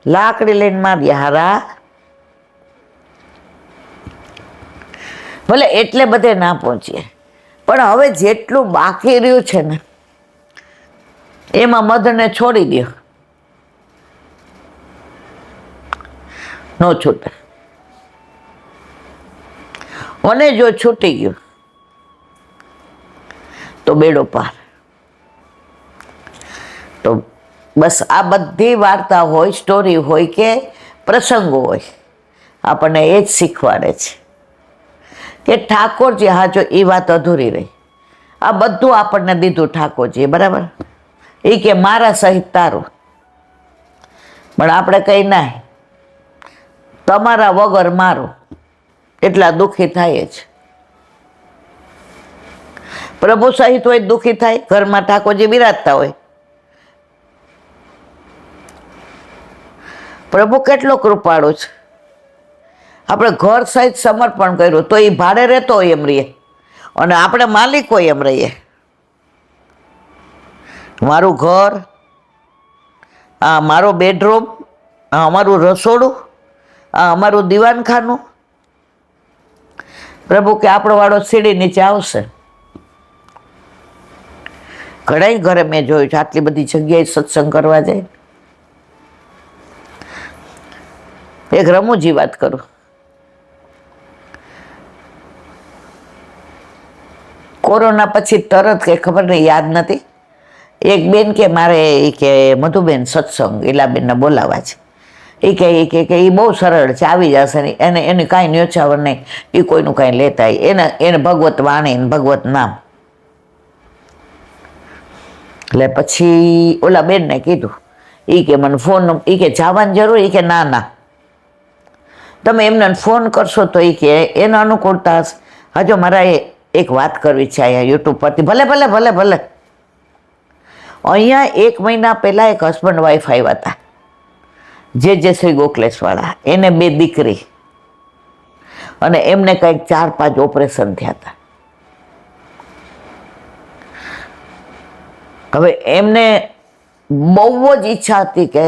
લાકડી લઈને મારીએ હારા. ભલે એટલે બધે ના પહોંચીએ, પણ હવે જેટલું બાકી રહ્યું છે ને એમાં મધને છોડી દો, ન છૂટે. અને જો છૂટી ગયું તો બેડો પાર. તો બસ આ બધી વાર્તા હોય, સ્ટોરી હોય કે પ્રસંગો હોય, આપણને એ જ શીખવાડે છે કે ઠાકોરજી, હા જો એ વાત અધૂરી રહી. આ બધું આપણને દીધું ઠાકોરજીએ, બરાબર? એ કે મારા સહિત તારું. પણ આપણે કઈ ના, તમારા વગર મારું, એટલા દુઃખી થાય જ. પ્રભુ સહિત હોય દુઃખી થાય. ઘરમાં ઠાકોરજી બિરાજતા હોય, પ્રભુ કેટલો કૃપાળુ છે. આપણે ઘર સહિત સમર્પણ કર્યું તો એ ભાડે રહેતો હોય એમ રહીએ, અને આપણે માલિક હોય એમ રહીએ. મારું ઘર, આ મારો બેડરૂમ, આ અમારું રસોડું, આ અમારું દીવાનખાનું. પ્રભુ કે આપણો વાળો સીડી નીચે આવશે. ઘણા ઘરે મેં જોયું છે આટલી બધી જગ્યાએ સત્સંગ કરવા જાય. એક રમૂજી વાત કરું. કોરોના પછી તરત કે ખબર નહીં, યાદ નથી, એક બેન કે મારે કે મધુબેન સત્સંગ ઈલાબેનને બોલાવા છે. એ બહુ સરળ છે, આવી જશે ને એને કાંઈ ન્યોછાવર નહીં, એ કોઈનું કાંઈ લેતા એને ભગવત વાણી ને ભગવત નામ. એટલે પછી ઓલા બેનને કીધું, કે મને ફોન, કે જવાની જરૂર, કે ના તમે એમને ફોન કરશો તો કે એના અનુકૂળતા હશે. હજો મારા એક વાત કરવી છે અહીંયા યુટ્યુબ પરથી. ભલે ભલે ભલે ભલે. અહીંયા 1 મહિના પહેલા એક હસબન્ડ વાઈફ આવ્યા હતા, જે શ્રી ગોખલેશવાળા. એને 2 દીકરી અને એમને કંઈક 4-5 ઓપરેશન થયા હતા. હવે એમને બહુ જ ઈચ્છા હતી કે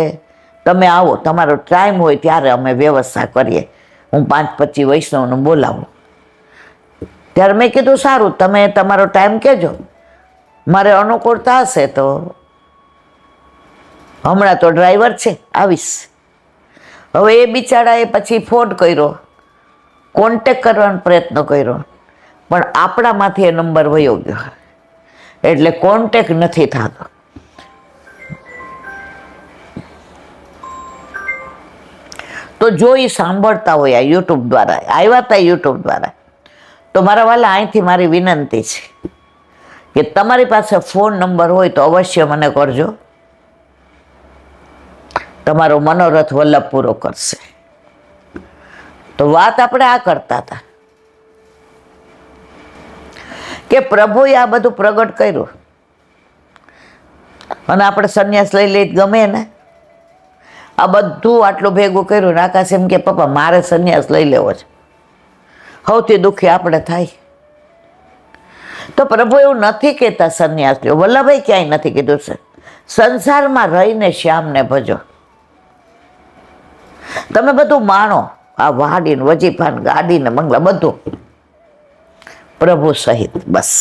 તમે આવો, તમારો ટાઈમ હોય ત્યારે અમે વ્યવસ્થા કરીએ, હું 5-25 વૈષ્ણવને બોલાવું. ત્યારે મેં કીધું સારું, તમે તમારો ટાઈમ કહેજો, મારે અનુકૂળતા હશે તો હમણાં તો ડ્રાઈવર છે, આવીશ. હવે એ બિચારાએ પછી ફોન કર્યો, કોન્ટેક કરવાનો પ્રયત્ન કર્યો, પણ આપણામાંથી એ નંબર વયો ગયો, એટલે કોન્ટેક નથી થતો. તો જો એ સાંભળતા હોય આ યુટ્યુબ દ્વારા, આવ્યા હતા યુટ્યુબ દ્વારા, તો મારા વાલા અહીંથી મારી વિનંતી છે કે તમારી પાસે ફોન નંબર હોય તો અવશ્ય મને કરજો. તમારો મનોરથ વલ્લભ પૂરો કરશે. તો વાત આપણે આ કરતા હતા કે પ્રભુએ આ બધું પ્રગટ કર્યું અને આપણે સંન્યાસ લઈ લઈ ગમે ને, આ બધું આટલું ભેગું કર્યું ને આકાશ એમ કે પપ્પા મારે સંન્યાસ લઈ લેવો છે. સૌથી દુઃખી આપણે થાય. તો પ્રભુ એવું નથી કહેતા સંન્યાસ લ્યો. વલ્લભભાઈ ક્યાંય નથી કીધું છે સંસારમાં રહીને શ્યામને ભજો. તમે બધું માણો, આ વાડીને વજીફાન ગાડીને બંગલા બધું પ્રભુ સહિત. બસ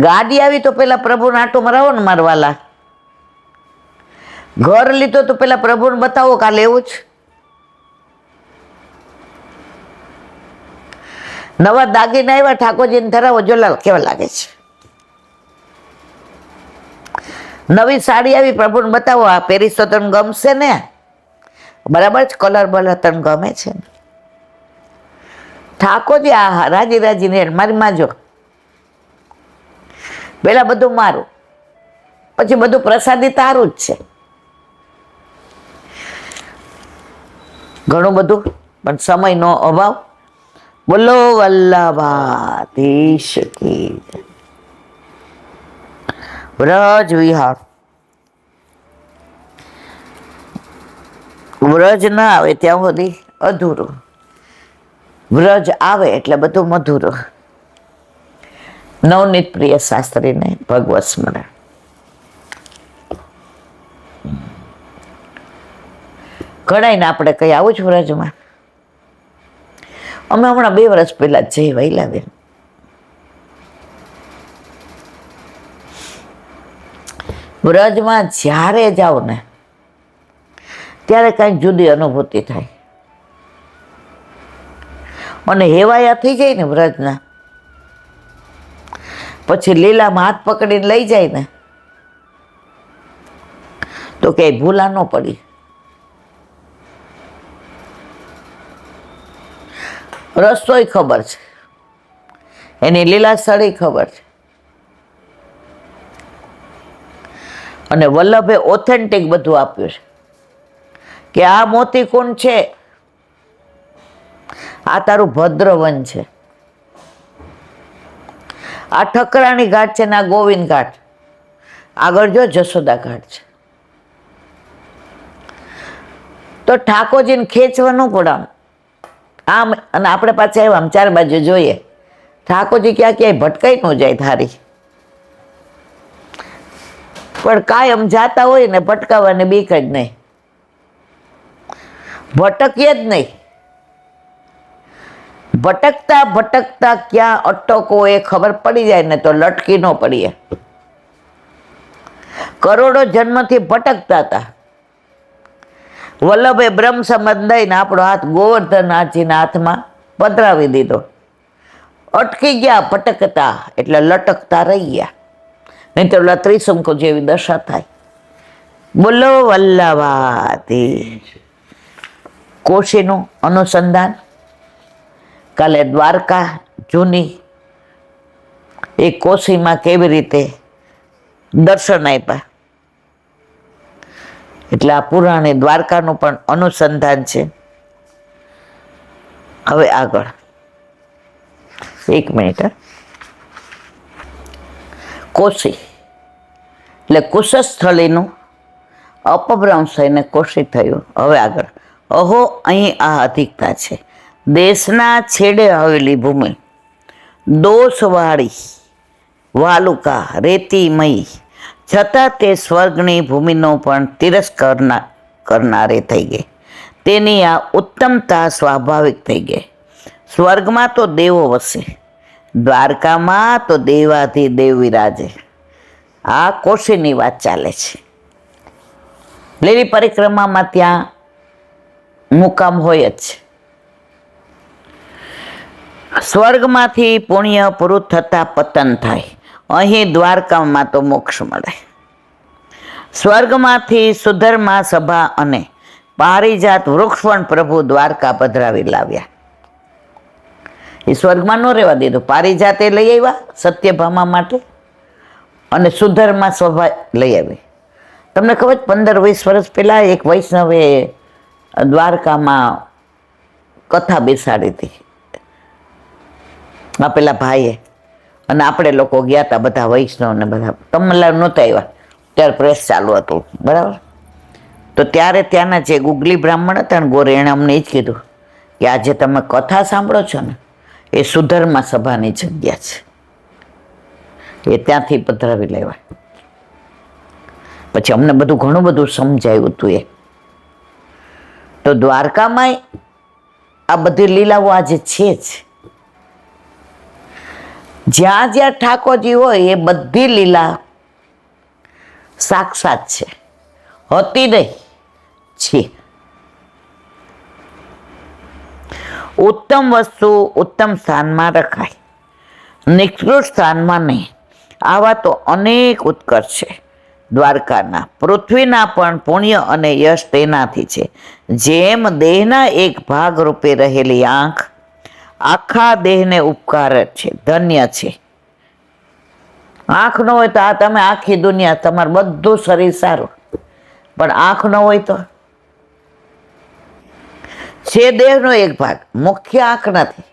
ગાડી આવી તો પેલા પ્રભુને આટો મરાવો ને મારવાલા. ઘર લીધો તો પેલા પ્રભુને બતાવો કાલે એવું જ. નવા દાગીના આવ્યા ઠાકોરજીને ધરાવો, જોલાલ કેવા લાગે છે. નવી સાડી આવી પ્રભુને બતાવો, આ પહેરીશ તો તને ગમશે ને, બરાબર છે, કલર બલર તને ગમે છે ને. ઠાકોરજી આ રાજી રાજીને મારી માજો, પેલા બધું મારું, પછી બધું પ્રસાદી તારું જ છે. ઘણું બધું, પણ સમયનો અભાવ. બોલો વલ્લભાધીશ કી. વ્રજ વિહાર. વ્રજ ના આવે ત્યાં સુધી અધૂરું, વ્રજ આવે એટલે બધું મધુરું. નવનીત પ્રિય શાસ્ત્રીને ભગવત સ્મરણ. ઘણાઈને આપણે કઈ આવું જ વ્રજમાં. અમે હમણાં 2 વર્ષ પહેલા જઈ વૈલાબેન. વ્રજમાં જ્યારે જાઓ ને ત્યારે કંઈક જુદી અનુભૂતિ થાય અને હેવાયા થઈ જાય ને વ્રજના. પછી લીલામાં હાથ પકડીને લઈ જાય ને તો ક્યાંય ભૂલા ન પડી. રસ્તોય ખબર છે, એની લીલા સ્થળે ખબર છે. અને વલ્લભે ઓથેન્ટિક બધું આપ્યું છે કે આ મોતી કુંડ છે, આ તારું ભદ્રવન છે, આ ઠકરાણી ઘાટ છે ને આ ગોવિંદ ઘાટ, આગળ જો જશોદા ઘાટ છે. તો ઠાકોરજીને ખેંચવાનું પડે આમ, અને આપણે પાછા આવ્યા આમ 4 બાજુ જોઈએ. ઠાકોરજી ક્યાંય ભટકાઈ ન જાય ધારી, પણ કાયમ જાતા હોય ને ભટકાવવાની બીક જ નહીં, ભટકીએ જ નહીં. ભટકતા ભટકતા ક્યાં અટકો એ ખબર પડી જાય ને તો લટકી ન પડીએ. કરોડો જન્મથી ભટકતા હતા. વલ્લભે બ્રહ્મ સંબંધ દઈને આપણો હાથ ગોવર્ધનનાથજીના હાથમાં પધરાવી દીધો. અટકી ગયા ભટકતા એટલે લટકતા રહી ગયા, નહીં તો ઓલા ત્રિશંકુ જેવી દશા થાય. બોલો વલ્લભાથી. કોશીનું અનુસંધાન. કાલે દ્વારકા જૂની એ કોશીમાં કેવી રીતે દર્શન આપ્યા, એટલે આ પુરાણી દ્વારકાનું પણ અનુસંધાન છે. હવે આગળ એક મિનિટ. કોશી એટલે કુશસ્થળીનું અપભ્રંશ થઈને કોશી થયું. હવે આગળ અહો, અહીં આ અધિકતા છે. દેશના છેડે આવેલી ભૂમિ, દોષવાળી વાલુકા રેતીમય, છતાં તે સ્વર્ગની ભૂમિનો પણ તિરસ્કાર કરનારે થઈ ગઈ. તેની આ ઉત્તમતા સ્વાભાવિક થઈ ગઈ. સ્વર્ગમાં તો દેવો વસે, દ્વારકામાં તો દેવાથી દેવ વિરાજે. આ કોશીની વાત ચાલે છે. લીલી પરિક્રમામાં ત્યાં મુકામ હોય જ છે. સ્વર્ગમાંથી પુણ્ય પૂરું થતાં પતન થાય, અહીં દ્વારકામાં તો મોક્ષ મળે. સ્વર્ગમાંથી સુધર્મા સભા અને પારિજાત વૃક્ષ પણ પ્રભુ દ્વારકા પધરાવી લાવ્યા. એ સ્વર્ગમાં ન રહેવા દીધું. પારિજાતે લઈ આવ્યા સત્યભામા માટે, અને સુધર્મા સભા લઈ આવી. તમને ખબર 15-20 વર્ષ પહેલાં એક વૈષ્ણવે દ્વારકામાં કથા બેસાડી હતી, આ પેલા ભાઈએ, અને આપણે લોકો ગયા હતા બધા વૈષ્ણવ ને બધા. તમને નહોતા આવ્યા ત્યારે પ્રેસ ચાલુ હતું, બરાબર. તો ત્યારે ત્યાંના જે ગુગલી બ્રાહ્મણ હતા ને ગોરે, એણે અમને એ જ કીધું કે આજે તમે કથા સાંભળો છો ને, એ સુધર્મા સભાની જગ્યા છે, એ ત્યાંથી પધરાવી લેવાય. પછી અમને બધું ઘણું બધું સમજાયું હતું. એ તો દ્વારકામાં આ બધી લીલાઓ આજે છે જ. જ્યાં જ્યાં ઠાકોરજી હોય એ બધી લીલા સાક્ષાત છે, હતી નહીં, છે. ઉત્તમ વસ્તુ ઉત્તમ સ્થાનમાં રખાય, નિકૃષ્ટ સ્થાનમાં નહીં. આવા તો અનેક ઉત્કર્ષ છે દ્વારકાના. પૃથ્વીના પણ પુણ્ય અને યશ તેનાથી છે. જેમ દેહના એક ભાગ રૂપે રહેલી આંખ આખા દેહને ઉપકાર છે, ધન્ય છે. આંખ ન હોય તો આ તમે આખી દુનિયા, તમારું બધું શરીર સારું, પણ આંખ ન હોય તો છે દેહનો એક ભાગ, મુખ્ય આંખ નથી,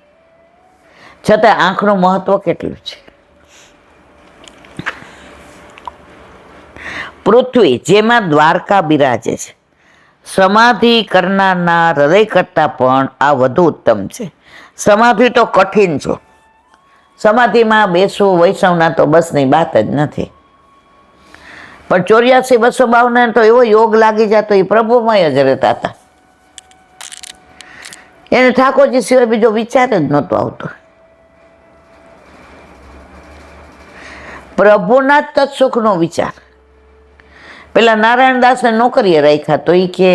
છતાં આંખનું મહત્વ કેટલું છે. પૃથ્વી જેમાં દ્વારકા બિરાજે છે, સમાધિ કરનારના હૃદય કરતાં પણ આ વધુ ઉત્તમ છે. સમાધિ તો કઠિન છે, સમાધિમાં બેસવું વૈષ્ણવના તો બસની વાત જ નથી. પણ 84-252 તો એવો યોગ લાગી જતો, એ પ્રભુમય જ રહેતા હતા. એને ઠાકોરજી સિવાય બીજો વિચાર જ નહોતો આવતો. પ્રભુના જ તત્સુખનો વિચાર. પેલા નારાયણદાસને નોકરીએ રાખ્યા તો એ કે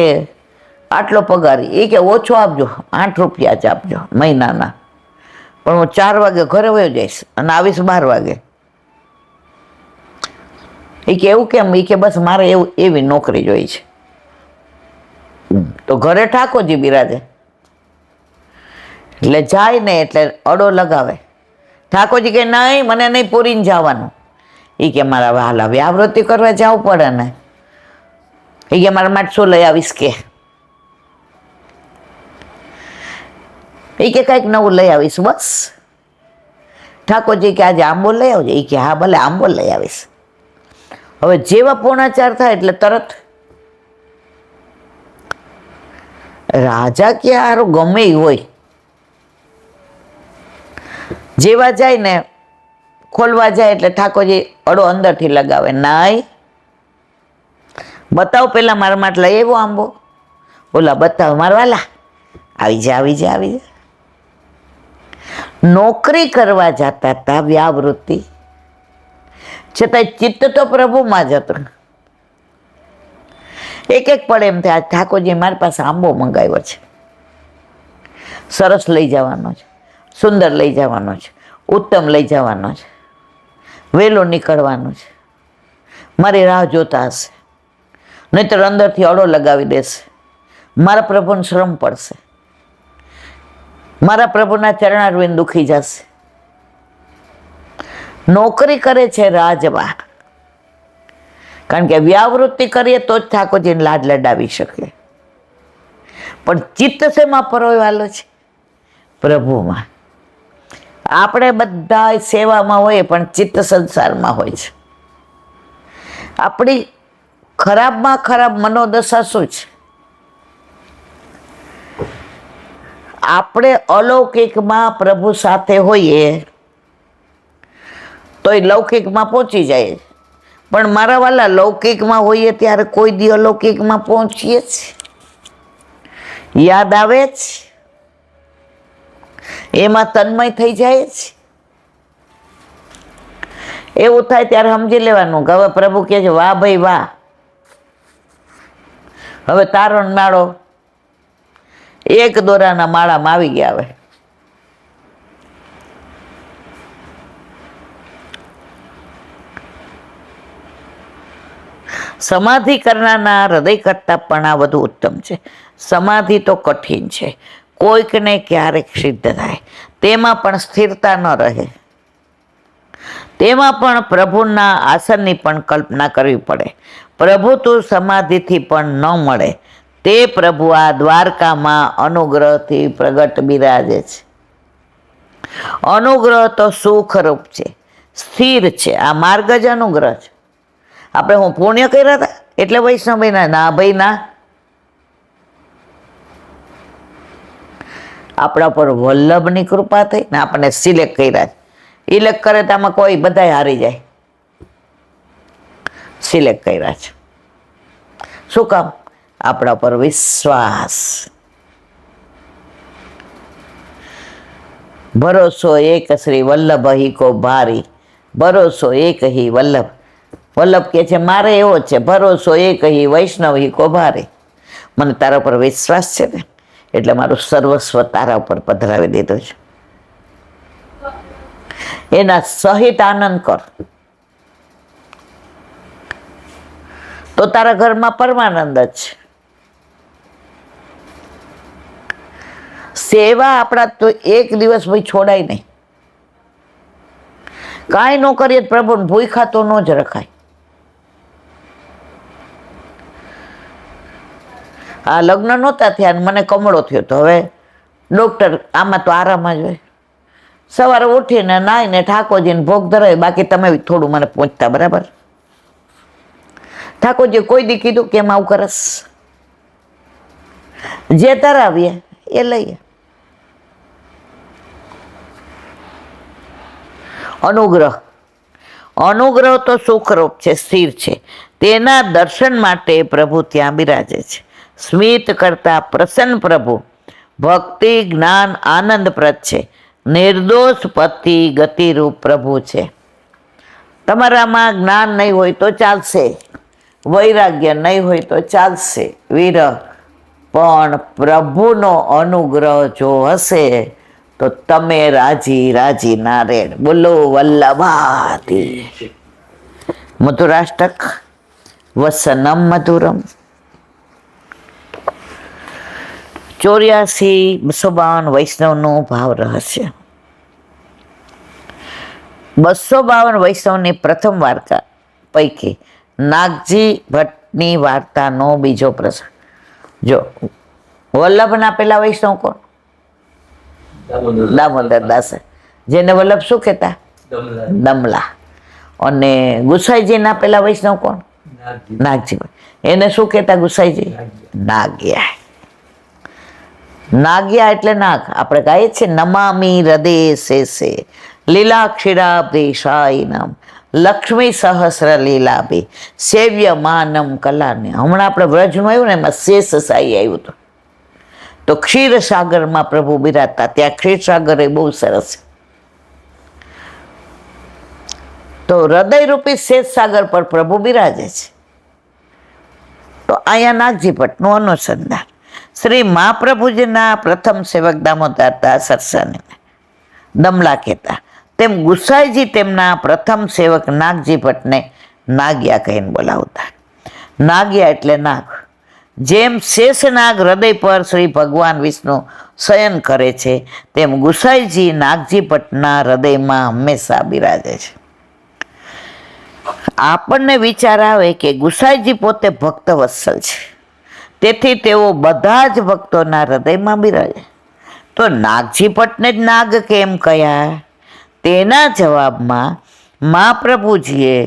આટલો પગાર, એ કે ઓછો આપજો, 8 રૂપિયા જ આપજો મહિનાના, પણ હું 4 વાગે ઘરે વયો જઈશ અને આવીશ 12 વાગે. એ કે એવું કેમ? એ કે બસ મારે એવી નોકરી જોઈ છે. તો ઘરે ઠાકોરજી બિરાજે એટલે જાય ને એટલે અડો લગાવે. ઠાકોરજી કે નહીં, મને નહીં પૂરીને જવાનું. એ કે મારા વહાલા વ્યાવૃત્તિ કરવા જવું પડે ને. એ કે મારા માટે શું લઈ આવીશ? કે એ કે કંઈક નવું લઈ આવીશ બસ. ઠાકોરજી કે આજે આંબો લઈ આવજો. એ કે હા ભલે આંબો લઈ આવીશ. હવે જેવા પૂર્ણાચાર થાય એટલે તરત રાજા કે હારું ગમે એ હોય, જેવા જાય ને ખોલવા જાય એટલે ઠાકોરજી અડો અંદરથી લગાવે. નાય બતાવો પેલા મારા માટે લઈ આવ્યો આંબો. ઓલા બતાવો મારા વાલા, આવી જા આવી જા આવી જા. નોકરી કરવા જતા હતા, વ્યાવૃત્તિ, છતાંય ચિત્ત તો પ્રભુમાં જ હતું. એક પળે એમ થાય, ઠાકોરજી મારી પાસે આંબો મંગાવ્યો છે, સરસ લઈ જવાનો છે, સુંદર લઈ જવાનો છે, ઉત્તમ લઈ જવાનો છે, વહેલો નીકળવાનો છે, મારી રાહ જોતા હશે, નહીંતર અંદરથી અડો લગાવી દેશે, મારા પ્રભુને શ્રમ પડશે, મારા પ્રભુના ચરણારવિંદ દુખી જશે. નોકરી કરે છે રાજમાં, કારણ કે વ્યાવૃત્તિ કરીએ તો જ ઠાકોરજીને લાડ લડાવી શકે. પણ ચિત્ત શેમાં પરોવાયેલો છે? પ્રભુમાં. આપણે બધા સેવામાં હોઈએ પણ ચિત્ત સંસારમાં હોય છે. આપણી ખરાબમાં ખરાબ મનોદશા શું છે? આપણે અલૌકિકમાં પ્રભુ સાથે હોઈએ તો એ લૌકિકમાં પહોંચી જાય. પણ મારા વાલા, લૌકિકમાં હોઈએ ત્યારે કોઈ દી અલૌકિકમાં પહોંચીએ છીએ? યાદ આવે છે? એમાં તન્મય થઈ જાય છે? એવું થાય ત્યારે સમજી લેવાનું કે હવે પ્રભુ કહે છે, વાહ ભાઈ વાહ, હવે તારો માળો એક દોરાના માળામાં આવી ગયા. હવે સમાધિ કરનારના હૃદય કરતાં પણ આ વધુ ઉત્તમ છે. સમાધિ તો કઠિન છે, કોઈકને ક્યારેક સિદ્ધ થાય, તેમાં પણ સ્થિરતા ન રહે, તેમાં પણ પ્રભુના આસનની પણ કલ્પના કરવી પડે. પ્રભુ તો સમાધિથી પણ ન મળે, તે પ્રભુ આ દ્વારકામાં અનુગ્રહથી પ્રગટ બિરાજે છે. અનુગ્રહ તો સુખરૂપ છે, સ્થિર છે. આ માર્ગ જ અનુગ્રહ છે. આપણે હું પુણ્ય કર્યા હતા એટલે વૈષ્ણવભાઈ ના ભાઈ ના, આપણા પર વલ્લભની કૃપા થઈ ને આપણને સિલેક્ટ કર્યા. ઇલેક્ટ કરે તો આમાં કોઈ બધા હારી જાય. સિલેક્ટ કર્યા છે. શું કામ? આપણા પર વિશ્વાસ. ભરોસો એક શ્રી વલ્લભ હિ કો ભારી, ભરોસો એક હી વલ્લભ. વલ્લભ કે છે મારે એવો છે, ભરોસો એક હી વૈષ્ણવ હિ કો ભારી. મને તારા પર વિશ્વાસ છે ને, એટલે મારું સર્વસ્વ તારા ઉપર પધરાવી દીધું છે. એના સહિત આનંદ કર તો તારા ઘરમાં પરમાનંદ જ છે. સેવા આપણા તો એક દિવસ ભાઈ છોડાય નહીં. કાંઈ ન કરીએ પ્રભુ ભૂખ્યા તો ન જ રખાય. આ લગ્ન નહોતા થયા ને મને કમળો થયો, તો હવે ડૉક્ટર આમાં તો આરામ જ હોય. સવારે ઉઠીને નાહીને ઠાકોરજીને ભોગ ધરાય, બાકી તમે થોડું મને પહોંચતા. બરાબર? ઠાકોરજી કોઈ દી કીધું કે એમ આવું કરસ? જે ધરાવીએ એ લઈએ. અનુગ્રહ, અનુગ્રહ તો સુખરૂપ છે, સ્થિર છે. તેના દર્શન માટે પ્રભુ ત્યાં બિરાજે છે. સ્મિત કરતા પ્રસન્ન પ્રભુ, ભક્તિ જ્ઞાન આનંદપ્રદ છે. નિર્દોષ પતિ ગતિરૂપ પ્રભુ છે. તમારામાં જ્ઞાન નહીં હોય તો ચાલશે, વૈરાગ્ય નહીં હોય તો ચાલશે, વિરહ, પણ પ્રભુનો અનુગ્રહ જો હશે તો તમે રાજી રાજી ના રેડ. બોલો વલ્લભાથી. મધુરાષ્ટક વસનમ મધુરમ. 84-252 વૈષ્ણવનું ભાવ રહસ્ય. 252 વૈષ્ણવની પ્રથમ વાર્તા પૈકી નાગજી ભટ્ટની વાર્તાનો બીજો પ્રસંગ. જો વલ્લભના પેલા વૈષ્ણવ કોણ? દામોદર દાસ, જેને વલ્લભ શું કહેતા? દમલા. અને ગુસાઈજીના પેલા વૈષ્ણવ કોણ? નાગજી. એને શું કહેતા ગુસાઈજી? નાગ્યા. નાગ્યા એટલે નાગ. આપણે કહીએ છીએ નમામી હૃદય શેષે લીલાક્ષીરાબ્દે શાયિનમ લક્ષ્મી સહસ્ર લીલાભી સેવ્ય માનમ કલાને. હમણાં આપણે વ્રજમાં આવ્યું ને, એમાં શેષ સાઈ આવ્યું હતું. તો ક્ષીરસાગરમાં પ્રભુ બિરાજતા. ત્યાં ક્ષીરસાગર એ બહુ સરસ છે. તો હૃદયરૂપી શેષસાગર પર પ્રભુ બિરાજે છે. તો અહીંયા નાગજી ભટ્ટનું અનુસંધાન. શ્રી મહાપ્રભુજીના પ્રથમ સેવક દામોદર દાસ સરસાને દમલા કહેતા, તેમ ગુસાઈજી તેમના પ્રથમ સેવક નાગજી ભટ્ટને નાગિયા કહીને બોલાવતા. નાગિયા એટલે નાગ. જેમ શેષનાગ હૃદય પર શ્રી ભગવાન વિષ્ણુ શયન કરે છે, તેમ ગુસાઈજી નાગજી ભટ્ટના હૃદયમાં હંમેશા બિરાજે છે. આપણને વિચાર આવે કે ગુસાઈજી પોતે ભક્ત વત્સલ છે, તેથી તેઓ બધા જ ભક્તોના હૃદયમાં બિરાજે. તો નાગજી ભટ્ટને જ નાગ કેમ કહ્યા? તેના જવાબમાં મહાપ્રભુજીએ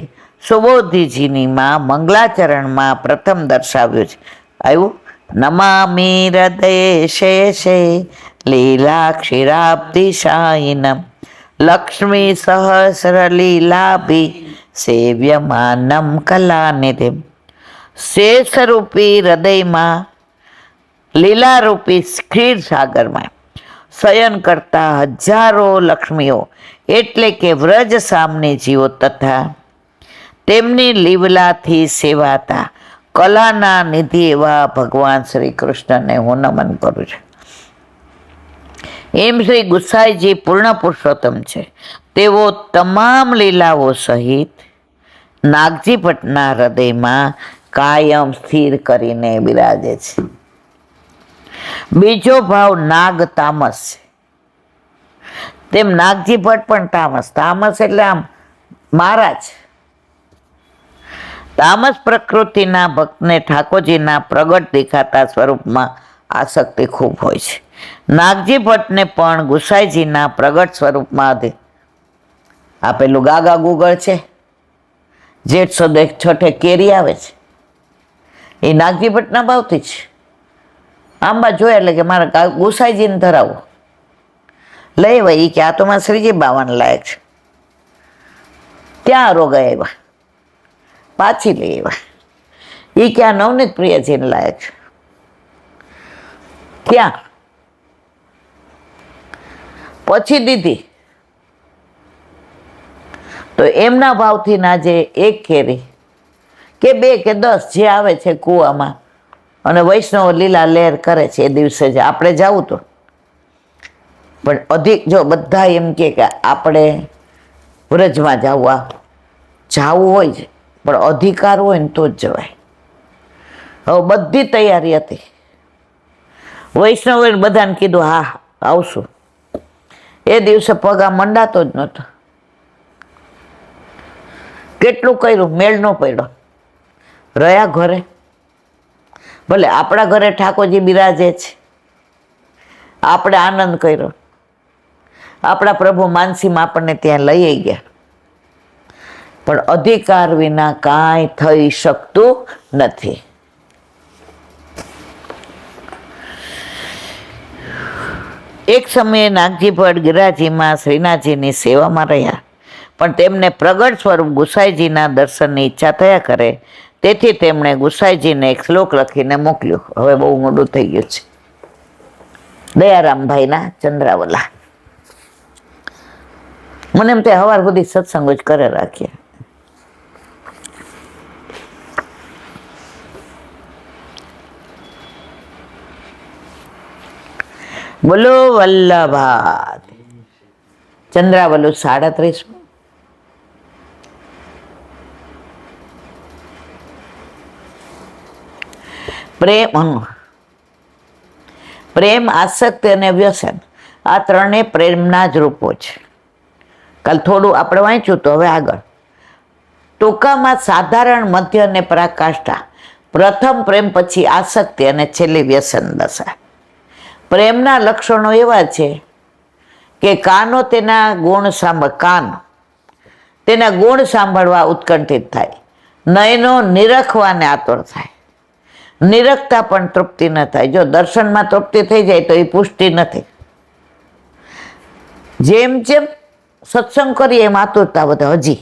સુબોધીજીની માં મંગલાચરણમાં પ્રથમ દર્શાવ્યું છે. આવ્યું, નમામિ હૃદય શેષે લીલા ક્ષીરાબ્ધિશાયિનમ લક્ષ્મી સહસ્ર લીલાભી સેવ્યમાનમ કલાનિધિમ. શેષરૂપી હૃદયમાં લીલારૂપી ક્ષીરસાગરમાં શયન કરતા હજારો લક્ષ્મીઓ એટલે કે વ્રજ સામની જીવો તથા તેમની લીવલાથી સેવાતા કલાના નિધિ એવા ભગવાન શ્રી કૃષ્ણને હું નમન કરું છું. એમ શ્રી ગુસાઈજી પૂર્ણ પુરુષોત્તમ છે. તેઓ તમામ લીલાઓ સહિત નાગજી ભટ્ટના હૃદયમાં કાયમ સ્થિર કરીને બિરાજે છે. બીજો ભાવ નાગ તામસ છે. તેમ નાગજી ભટ્ટ પણ તામસ. તામસ એટલે આમ મહારાજ. તામસ પ્રકૃતિના ભક્તને ઠાકોરજીના પ્રગટ દેખાતા સ્વરૂપમાં આસક્તિ ખૂબ હોય છે. નાગજી ભટ્ટને પણ ગુસાઈજીના પ્રગટ સ્વરૂપમાં આપેલું ગાગા ગુગળ છે, જેઠ સુદ છઠે કેરી આવે છે, એ નાગજી ભટ્ટના ભાવથી છે. આંબા જોયા એટલે કે મારા ગુસાઈજીને ધરાવો લઈ વઈ કે આ તો મારા શ્રીજી બાવાને લાયક છે. ત્યાં રોગ આવ્યા, પાછી લઈ આવ્યા. એ કે આ નવનીત પ્રિયજીને લાયક છે. ત્યાં પછી દીધી. તો એમના ભાવથી ના જે એક કેરી કે 2 કે 10 જે આવે છે કૂવામાં, અને વૈષ્ણવ લીલા લહેર કરે છે એ દિવસે જ આપણે જવું. તો પણ અધિક જો બધા એમ કે આપણે વ્રજમાં જવું હોય છે, પણ અધિકાર હોય ને તો જ જવાય. હવે બધી તૈયારી હતી. વૈષ્ણવે બધાને કીધું હા આવશું. એ દિવસે પગા મંડાતો જ નહોતો. કેટલું કર્યું, મેળ ન પડ્યો. રહ્યા ઘરે. ભલે આપણા ઘરે ઠાકોરજી બિરાજે છે, આપણે આનંદ કર્યો. આપણા પ્રભુ માનસીમાં આપણને ત્યાં લઈ ગયા, પણ અધિકાર વિના કાંઈ થઈ શકતું નથી. એક સમયે નાગજી ભટ્ટ ગિરાજીમાં શ્રીનાથજીની સેવામાં રહ્યા, પણ તેમને પ્રગટ સ્વરૂપ ગુસાઈજીના દર્શનની ઈચ્છા થયા કરે, તેથી તેમણે ગુસાઈજીને એક શ્લોક લખીને મોકલ્યો. હવે બહુ મોડું થઈ ગયું છે. દયારામભાઈના ચંદ્રાવલા. મને એમ તે સવાર સુધી સત્સંગો જ કરે રાખીએ. બોલો વલ્લભા. ચંદ્રાવલું 37. પ્રેમ, આસક્તિ અને વ્યસન, આ ત્રણે પ્રેમના જ રૂપો છે. કાલ થોડું આપણે વાંચ્યું તો હવે આગળ. ટૂંકામાં સાધારણ, મધ્ય અને પરાકાષ્ઠા. પ્રથમ પ્રેમ, પછી આસક્તિ અને છેલ્લી વ્યસન દશા. પ્રેમના લક્ષણો એવા છે કે કાનો તેના ગુણ સાંભળવા ઉત્કંઠિત થાય. નયનો નિરખવાને આતુર થાય. નિરખતા પણ તૃપ્તિ ન થાય. જો દર્શનમાં તૃપ્તિ થઈ જાય તો એ પુષ્ટિ નથી. જેમ જેમ સત્સંગ કરીએ એમ આતુરતા વધે. હજી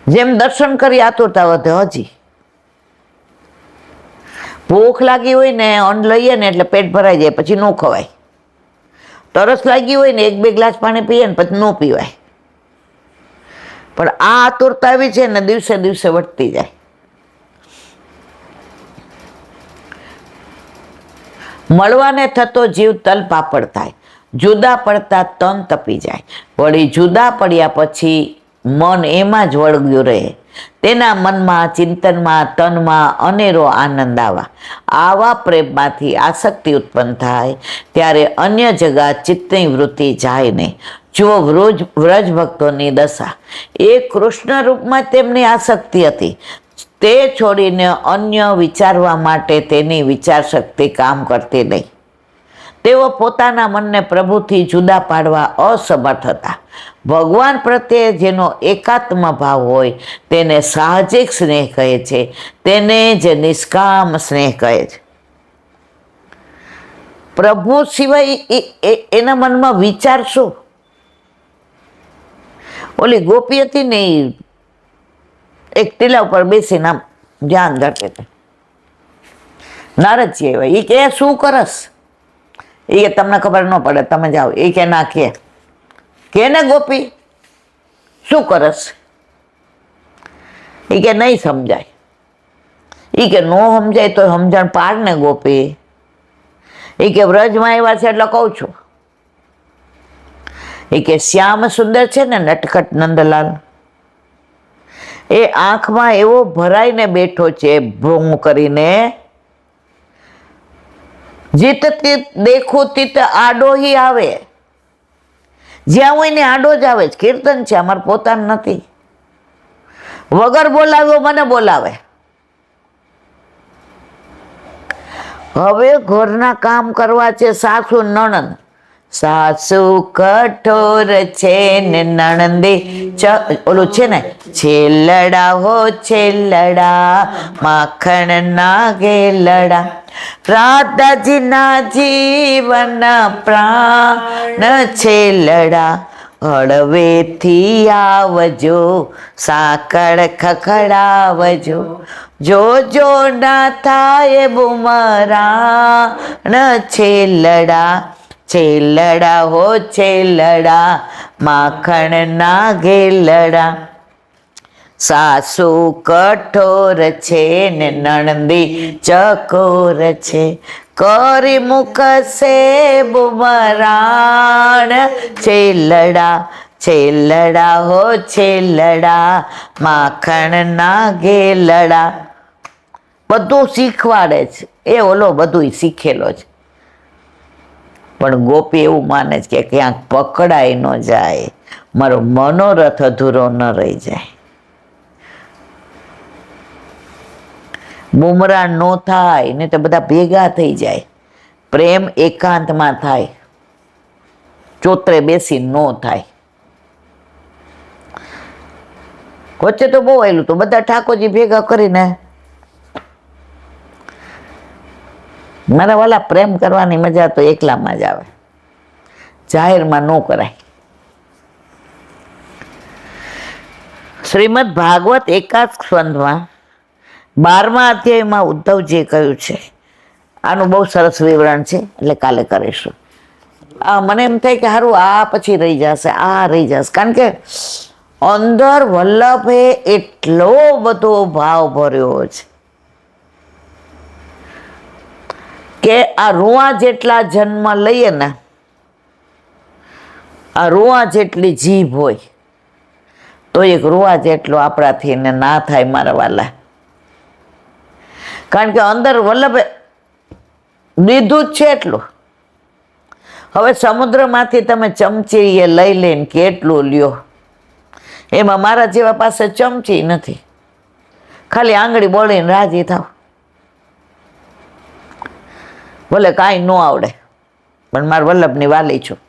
જેમ દર્શન કરીએ આતુરતા વધે. હજી ભૂખ લાગી હોય ને અન્ન લઈએ ને એટલે પેટ ભરાઈ જાય, પછી ન ખવાય. તરસ લાગી હોય ને 1-2 ગ્લાસ પાણી પીએ ને પછી ન પીવાય. પણ આ આતુરતા આવી છે ને દિવસે દિવસે વધતી જાય. મળવાને થતો જીવ તલ પાપડ થાય, જુદા પડતા તન તપી જાય. વળી જુદા પડ્યા પછી મન એમાં જ વળગ્યું રહે. તેના મનમાં, ચિંતનમાં, તનમાં અનેરો આનંદ આવા પ્રેમમાંથી આસક્તિ ઉત્પન્ન થાય ત્યારે અન્ય જગા ચિત્તની વૃત્તિ જાય નહીં. જુઓ વ્રજ ભક્તોની દશા, એ કૃષ્ણ રૂપમાં તેમની આસક્તિ હતી. તે છોડીને અન્ય વિચારવા માટે તેની વિચાર શક્તિ કામ કરતી નહીં. તેઓ પોતાના મનને પ્રભુથી જુદા પાડવા અસમર્થ હતા. ભગવાન પ્રત્યે જેનો એકાત્મ ભાવ હોય તેને સાહજિક સ્નેહ કહે છે, તેને જ નિષ્કામ સ્નેહ કહે છે. પ્રભુ સિવાય એના મનમાં વિચાર શું? ઓલી ગોપી હતી ને, એક ટીલા ઉપર બેસીને આમ ધ્યાન ધરતી હતી. નારદજી આવ્યા, એ કે શું કરસ? એ કે તમને ખબર ન પડે, તમે જાઓ. એ કે ના, કે ને ગોપી શું કરસ? એ કે નહીં સમજાય. એ કે નો સમજાય તો સમજણ પાડ ને ગોપી. એ કે વ્રજમાં આવ્યા છે એટલે કહું છું. એ કે શ્યામ સુંદર છે ને નટખટ નંદલાલ, એ આંખમાં એવો ભરાઈને બેઠો છે ભ્રૂમ કરીને, જીત તીત દેખું તીત આડો હી આવે. જ્યાં હોય ને આડો જ આવે છે. કીર્તન છે, અમારે પોતાનું નથી. વગર બોલાવ્યો મને બોલાવે. હવે ઘરના કામ કરવા છે સાસુ નણંદ. સાસુ કઠોર છે ને નણંદે ઓલું છે ને, છેલડા હો છેલડા માખણ ના ગેલડા, રાધાજીના જીવન પ્રાણ છેલડા, હળવેથી આવજો સાકળ ખખડાવજો, જો ના થાય બુમરાણ છેલડા, છેલડા હો છેલડા માખણ ના ગેલડા. સાસુ કઠોર છે ને નણંદી ચકોર છે, કરી મુકશે બુમરાણ છેલડા, છેલડા હો છેલડા માખણ ના ગેલડા. બધું શીખવાડે છે, એ ઓલો બધું શીખેલો છે. પણ ગોપી એવું માને છે કે ક્યાંક પકડાઈ ન જાય, મારો મનોરથ અધૂરો ન રહી જાય. બુમરાણ નો થાય ને તો બધા ભેગા થઈ જાય. પ્રેમ એકાંતમાં થાય, ચોતરે બેસી ન થાય. વચ્ચે તો બહુ આવેલું તો બધા ઠાકોરજી ભેગા કરીને, મારા વાલા પ્રેમ કરવાની મજા તો એકલામાં જ આવે, જાહેરમાં ન કરાય. શ્રીમદ ભાગવત એકાદ સ્કંધમાં 12મા અધ્યાયમાં ઉદ્ધવજીએ કહ્યું છે. આનું બહુ સરસ વિવરણ છે, એટલે કાલે કરીશું. મને એમ થાય કે સારું આ પછી રહી જશે, આ રહી જશે, કારણ કે અંદર વલ્લભે એટલો બધો ભાવ ભર્યો છે કે આ રૂઆ જેટલા જન્મ લઈએ ને, આ રૂઆ જેટલી જીભ હોય તો એક રૂઆ જેટલો આપણાથી ને ના થાય મારા વાલા. કારણ કે અંદર વલ્લભે દીધું જ છે એટલું. હવે સમુદ્રમાંથી તમે ચમચી એ લઈ લઈને કેટલું લ્યો, એમાં મારા જેવા પાસે ચમચી નથી, ખાલી આંગળી બોળીને રાજી થાવ. ભલે કાંઈ ન આવડે, પણ મારા વલ્લભની વાલી છું.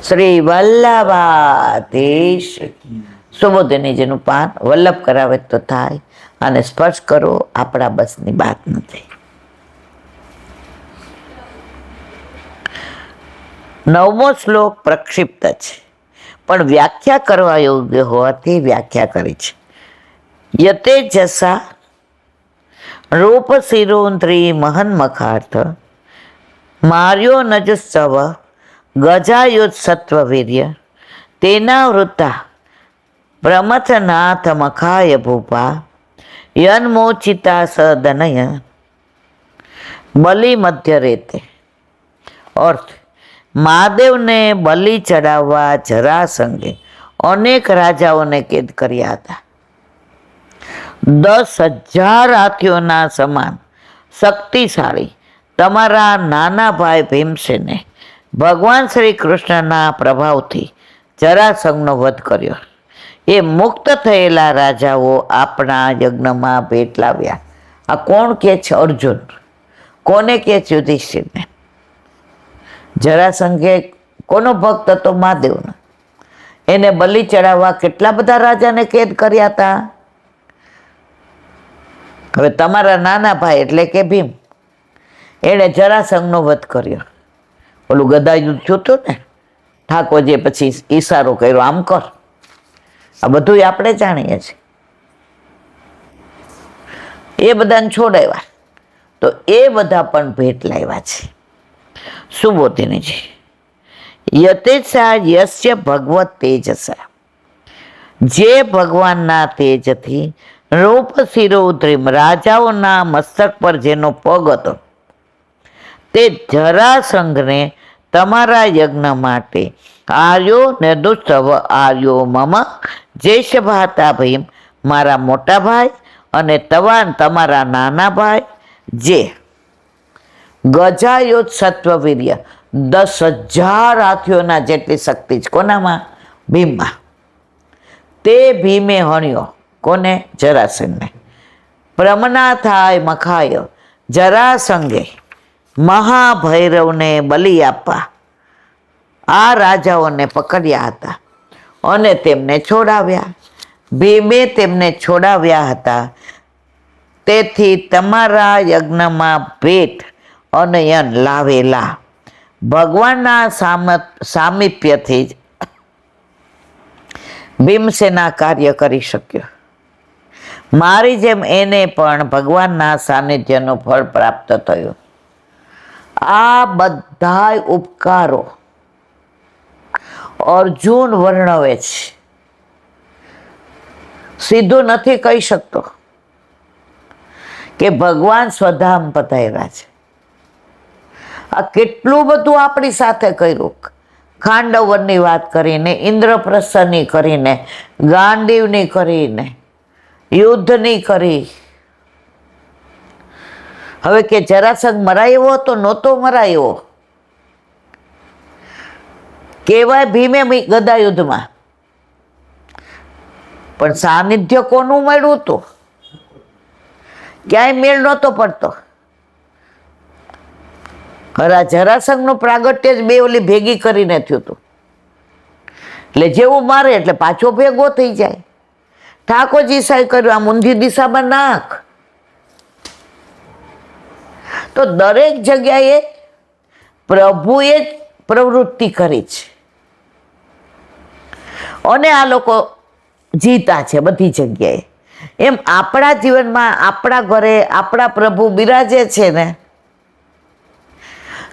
શ્રી વલ્લભાધીશ. સુબોધનીજીનું પાન વલ્લભ કરાવે તો થાય, અને સ્પર્શ કરો આપણા બસની વાત નથી. 9મો શ્લોક પ્રક્ષિપ્ત છે. પણ વ્યાખ્યા કરવા યોગ્ય હોવાથી વ્યાખ્યા કરી છે. યતે જસા રૂપ શિરોંત્રી મહન મખાર્થ માર્યો નજ સવ ગજાયુત સત્વ વીર્ય તેના વૃત્તા પ્રમથનાથ મખાય ભૂપા યન્મોચિતા સદનય બલિ મધ્ય રેતે. અર્થ, મહાદેવને બલિ ચડાવવા જરાસંઘે અનેક રાજાઓને કેદ કર્યા હતા. 10,000 હાથીઓના સમાન શક્તિશાળી તમારા નાના ભાઈ ભીમસેને ભગવાન શ્રી કૃષ્ણના પ્રભાવથી જરાસંઘનો વધ કર્યો. એ મુક્ત થયેલા રાજાઓ આપણા યજ્ઞમાં ભેટ લાવ્યા. આ કોણ કે છે? અર્જુન. કોને કે છે? યુધિષ્ઠિરને. જરાસંઘે કોનો ભક્ત હતો? મહાદેવનો. એને બલિ ચડાવવા કેટલા બધા રાજાને કેદ કર્યા હતા. હવે તમારા નાના ભાઈ એટલે કે ભીમ, એણે જરાસંઘનો વધ કર્યો. ઓલું ગદાયુદ્ધ થયું હતું ને, ઠાકોરજીએ પછી ઈશારો કર્યો, આમ કર. આ બધું આપણે જાણીએ છીએ. એ બધાને છોડાવ્યા તો એ બધા પણ ભેટ લાવ્યા છે. સુબોધિનીજી, યતેચ્છા યસ્ય ભગવત તેજસા, જે ભગવાનના તેજથી રૂપ શિરોદ્રીમ રાજાઓના મસ્તક પર જેનો પગ હતો, તે જરાસંઘને તમારા યજ્ઞ માટે આર્યો નિર્દુષ્ટવ આર્યો મમ જેશ ભાતા ભીમ, મારા મોટા ભાઈ અને તમારા નાના ભાઈ જે ગજાયોત સત્વવીર્ય 10,000 હાથીઓના જેટલી શક્તિ છે. કોનામાં? ભીમમાં. તે ભીમે હણ્યો. કોને? જરાસંઘને. પ્રમના થાય મખાય, જરાસંઘે મહાભૈરવને બલિ આપવા આ રાજાઓને પકડ્યા હતા અને તેમને છોડાવ્યા. ભીમે તેમને છોડાવ્યા હતા. તેથી તમારા યજ્ઞમાં ભેટ અને યન લાવેલા ભગવાનના સામીપ્યથી જ ભીમસેના કાર્ય કરી શક્યો. મારી જેમ એને પણ ભગવાનના સાનિધ્યનું ફળ પ્રાપ્ત થયું. આ બધા ઉપકારો અર્જુન વર્ણવે છે. સીધું નથી કહી શકતો કે ભગવાન સ્વધામ પધાર્યા છે. આ કેટલું બધું આપણી સાથે કર્યું. ખાંડવની વાત કરીને, ઇન્દ્રપ્રસ્થની કરીને, ગાંડીવની કરીને, યુદ્ધની કરી. હવે કે જરાસંઘ મરાયો હતો? નહોતો મરાયો. કેવાય ભીમે ગદા યુદ્ધમાં, પણ સાનિધ્ય કોનું મળ્યું હતું? ક્યાંય મેળ નહોતો પડતો. હરા જરાસંઘનું પ્રાગટ્ય જ બે ઓલી ભેગી કરીને થયું હતું. એટલે જેવું મારે એટલે પાછો ભેગો થઈ જાય. ઠાકોરજી સાહેબ કર્યું, આમ ઊંધી દિશામાં નાખ. તો દરેક જગ્યાએ પ્રભુએ જ પ્રવૃત્તિ કરી છે અને આ લોકો જીતા છે બધી જગ્યાએ. એમ આપણા જીવનમાં, આપણા ઘરે આપણા પ્રભુ બિરાજે છે ને,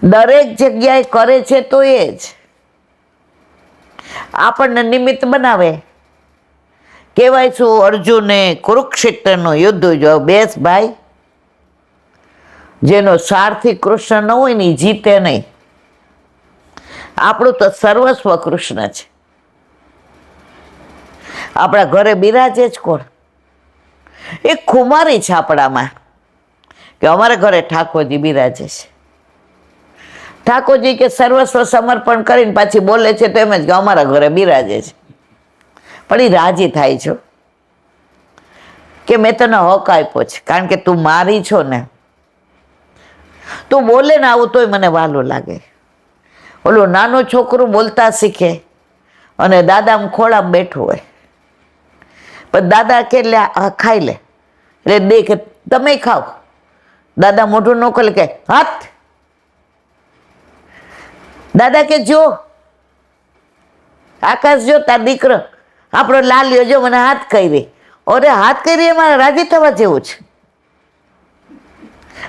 દરેક જગ્યાએ કરે છે તો એ જ આપણને નિમિત્ત બનાવે. કહેવાય શું, અર્જુને કુરુક્ષેત્રનું યુદ્ધ જો બેસ ભાઈ, જેનો સારથી કૃષ્ણ ન હોય ને જીતે નહીં. આપણું તો સર્વસ્વ કૃષ્ણ છે. આપણા ઘરે બિરાજે જ કોણ? એક ખુમારી છે આપણામાં કે અમારા ઘરે ઠાકોરજી બિરાજે છે. ઠાકોરજી કે સર્વસ્વ સમર્પણ કરીને પાછી બોલે છે તો એમ જ કે અમારા ઘરે બિરાજે છે. પણ એ રાજી થાય છો કે મેં તને હક આપ્યો છે, કારણ કે તું મારી છો ને. તું બોલે ને આવું તોય મને વાલું લાગે. ઓલું નાનું છોકરું બોલતા શીખે અને દાદા ખોળામાં બેઠું હોય, પણ દાદા કે લે ખાઈ લે, એટલે દે કે તમે ખાઓ. દાદા મોઢું ન ખોલે કે હાથ. દાદા કે જો આકાશ જો તાર દીકરો આપણો લાલ્યો જો મને હાથ કરી, અરે હાથ કરી એમાં રાજી થવા જેવું છે.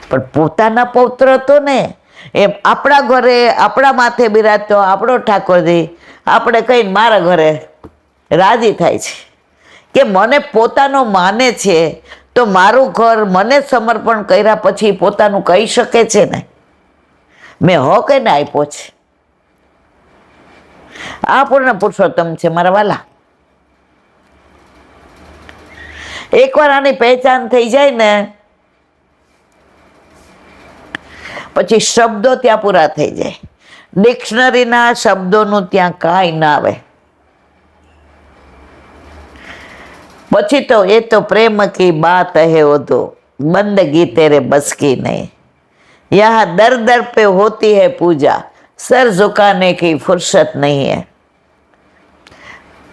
પણ પોતાના પૌત્ર હતો ને, એમ આપણા ઘરે આપણા માથે બિરાજતો આપણો ઠાકોરજી આપણે કહીને મારા ઘરે રાજી થાય છે કે મને પોતાનો માને છે, તો મારું ઘર મને સમર્પણ કર્યા પછી પોતાનું કહી શકે છે ને, મેં હો કહીને આપ્યો છે. આ પૂર્ણ પુરુષોત્તમ છે મારા વાલા. એકવાર આની પહેચાન થઈ જાય ને પછી શબ્દો ત્યાં પૂરા થઈ જાય. ડિક્શનરીના શબ્દોનું ત્યાં કાંઈ ના આવે. પછી તો એ તો પ્રેમ કી બાત હે वो तो बंदगी तेरे बस की नहीं, यहाँ दर दर पे होती है पूजा, सर झुकाने की फुर्सत नहीं है.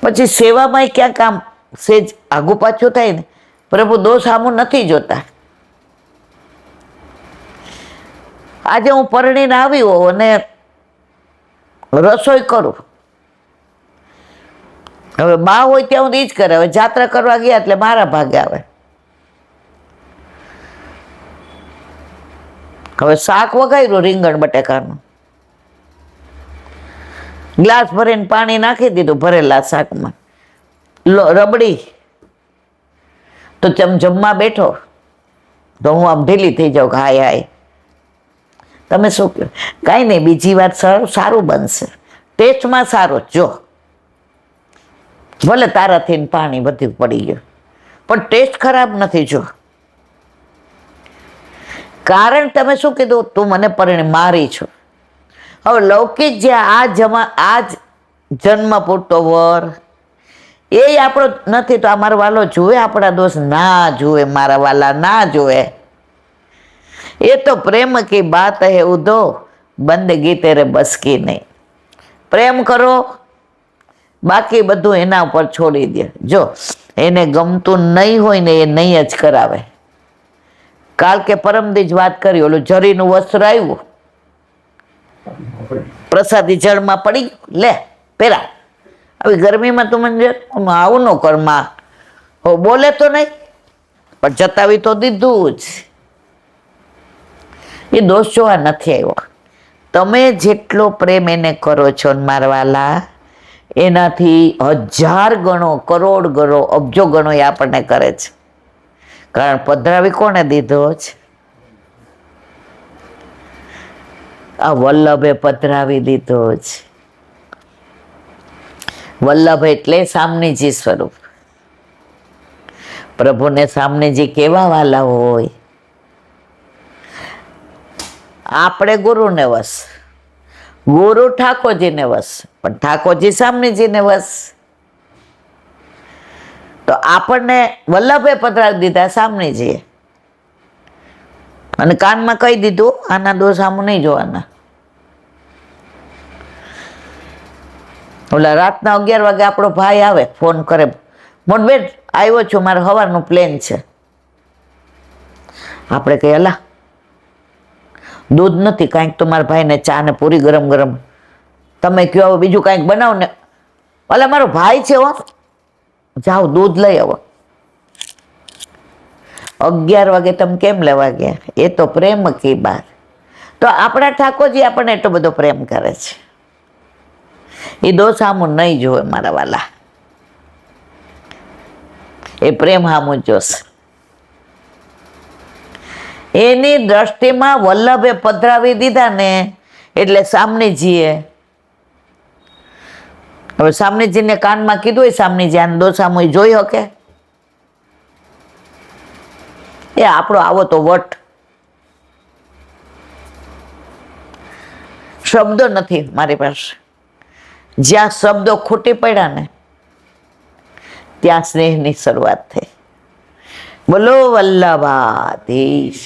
પછી સેવામાં ક્યાં કામ સેજ આગુ પાછું થાય ને, પ્રભુ દોષ સામું નથી જોતા. આજે હું પરણીને આવી હોઉં અને રસોઈ કરું, હવે બા હોય ત્યાં હું જ કરે. હવે જાત્રા કરવા ગયા એટલે મારા ભાગે આવે. હવે શાક વઘાર્યું રીંગણ બટેકાનું, ગ્લાસ ભરીને પાણી નાખી દીધું ભરેલા શાકમાં, રબડી તો જમવા બેઠો તો હું આમ ઢીલી થઈ જાઉં કે હાય હાય. તમે શું કહો? કાંઈ નહીં, બીજી વાર સારું બનશે, ટેસ્ટમાં સારું. જો ભલે તારાથી પાણી બધું પડી ગયું પણ ટેસ્ટ ખરાબ નથી. જો કારણ તમે શું કીધું, તું મને પરણે મારી છો. હવે લૌકિક જે આ જ જન્મ પૂરતો વર એ આપણો નથી, તો આ મારો વાલો જુએ આપણા દોષ? ના જુએ મારા વાલા, ના જુએ. એ તો પ્રેમ કી બાત હે ઉધો, બંદગી તેરે બસ કી નહીં. પ્રેમ કરો, બાકી બધું એના ઉપર છોડી દે. જો એને ગમતું નહીં હોય ને એ નહીં જ કરાવે. કાલ કે પરમદી જ વાત કરી, ઓલું જરીનું વસ્ત્ર આવ્યું, પ્રસાદી જળમાં પડી, લે પેલા. હવે ગરમીમાં તું મને આવું ન કર માં, હો બોલે તો નહીં પણ જતાવી તો દીધું જ. એ દોષ જોવા નથી આવ્યો. તમે જેટલો પ્રેમ એને કરો છો ને મારા વાલા, એનાથી 1000 ગણો, કરોડ ગણો, અબજો ગણો એ આપણને કરે છે. કારણ પધરાવી કોને દીધો છે? આ વલ્લભે પધરાવી દીધો છે. વલ્લભ એટલે સામનેજી સ્વરૂપ. પ્રભુને સામનેજી કેવા વાલા હોય. આપણે ગુરુને વસ, ગુરુ ઠાકોરજીને વસ, પણ ઠાકોરજી સામનેજીને વસ. તો આપણને વલ્લભે પધરાવી દીધા સામનેજીએ, અને કાનમાં કહી દીધું આના દોષ સામું નહીં જોવાના. ઓલા રાતના 11 વાગે આપણો ભાઈ આવે, ફોન કરે, મોટબેન આવ્યો છું, મારે સવારનું પ્લેન છે. આપણે કહીએ અલા દૂધ નથી, કાંઈક તો મારા ભાઈને ચા ને પૂરી ગરમ ગરમ, તમે કહો હવે બીજું કાંઈક બનાવો ને. અલા મારો ભાઈ છે હો, જાઓ દૂધ લઈ આવો. 11 વાગે તમે કેમ લેવા ગયા? એ તો પ્રેમ કી બાત. તો આપણા ઠાકોરજી આપણને એટલો બધો પ્રેમ કરે છે, એ દોષ હામું નહીં જોવે મારા વાલા. એ પ્રેમ હામું જોશે. એની દ્રષ્ટિમાં વલ્લભે પધરાવી દીધા ને એટલે સામનેજીએ, હવે સામનેજીને કાનમાં કીધું હોય, સામનેજી આને દોષ હામું જોઈ શકે? એ આપણો આવો તો વટ. શબ્દો નથી મારી પાસે. જ્યાં શબ્દો ખૂટી પડ્યા ને ત્યાં સ્નેહની શરૂઆત થઈ. બોલો વલ્લભાધીશ.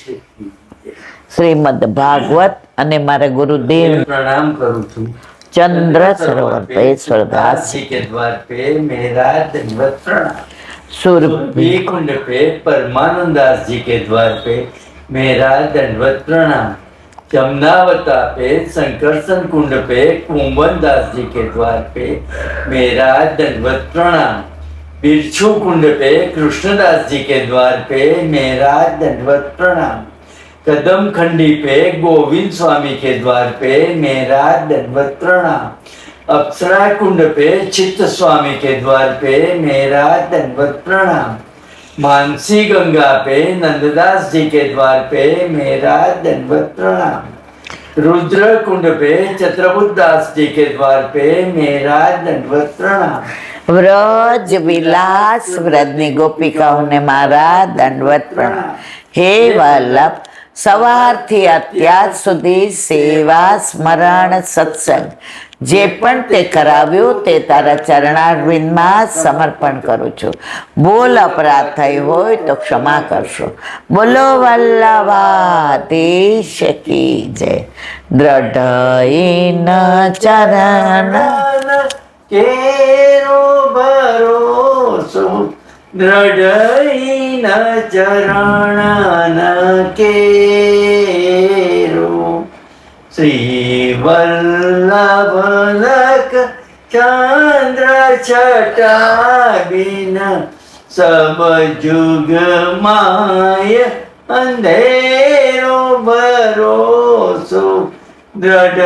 શ્રીમદ ભાગવત અને મારે ગુરુદેવ प्रणाम करूं છું. चंद्र सरोवर पे स्वर्गदास जी के द्वार पे मेरा दंडवत प्रणाम. सुरभि कुंड पे परमानंद दास जी के द्वार पे मेरा दंडवत प्रणाम. जमुनावता पे संकर्षण कुंड पे कुंभन दास जी के द्वार पे मेरा दंडवत प्रणाम। बिरछू कुंड पे कृष्णदास जी के द्वार पे मेरा दंडवत प्रणाम। कदम खंडी पे गोविंद स्वामी के द्वार पे मेरा दंडवत प्रणाम। अप्सरा कुंड पे चित्त स्वामी के द्वार पे मेरा दंडवत प्रणाम। मानसी गंगा पे नंददास जी के द्वार पे मेरा दंडवत प्रणाम। रुद्र कुंड पे चत्रबुद्ध दास जी के द्वार पे मेरा दंडवत प्रणाम। વ્રજ વિલાસ વ્રજની ગોપિકાઓને મારા દંડવત પ્રણામ. હે વલ્લભ, સવારથી અત્યાર સુધી સેવા સ્મરણ સત્સંગ જે પણ તે કરાવ્યું તે તારા ચરણારવિંદમાં સમર્પણ કરું છું. બોલ અપરાધ થઈ હોય તો ક્ષમા કરશો. બોલો વલ્લભાધીશ કી જય. દ્રઢઈન ચરણ केरो भरोसो दृढ़ चरण केरो। श्री वल्लभ लख चंद्र छटा बिन सब जुग माय अंधेरो भरोसो दृढ़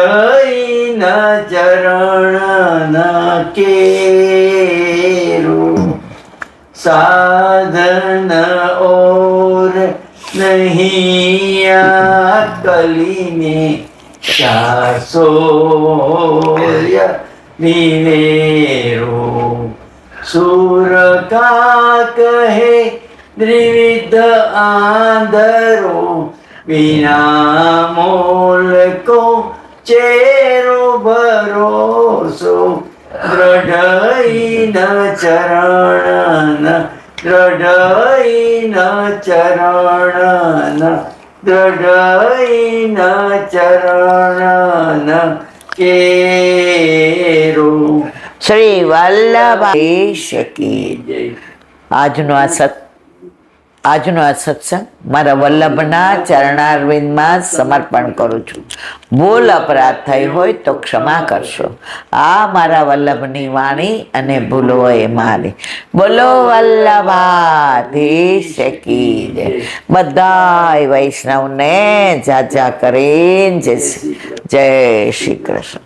चरण केरो। साधन और नहीं कली में शासोर्य निवेरो। सूर का कहे द्विविध आंधरो बिना मोल को चेरो भरोसो दृढ़ चरण दृढ़ चरण दृढ़ चरण केरो। શ્રી વલ્લભાધીશ કી જય. આજનો આ સત્સંગ મારા વલ્લભના ચરણારવિંદમાં સમર્પણ કરું છું. ભૂલ અપરાધ થઈ હોય તો ક્ષમા કરશો. આ મારા વલ્લભની વાણી અને ભૂલો એ મારી. બોલો વલ્લભાધીશ કી જય. બધાય વૈષ્ણવને જાજા કરીને જય શ્રી કૃષ્ણ.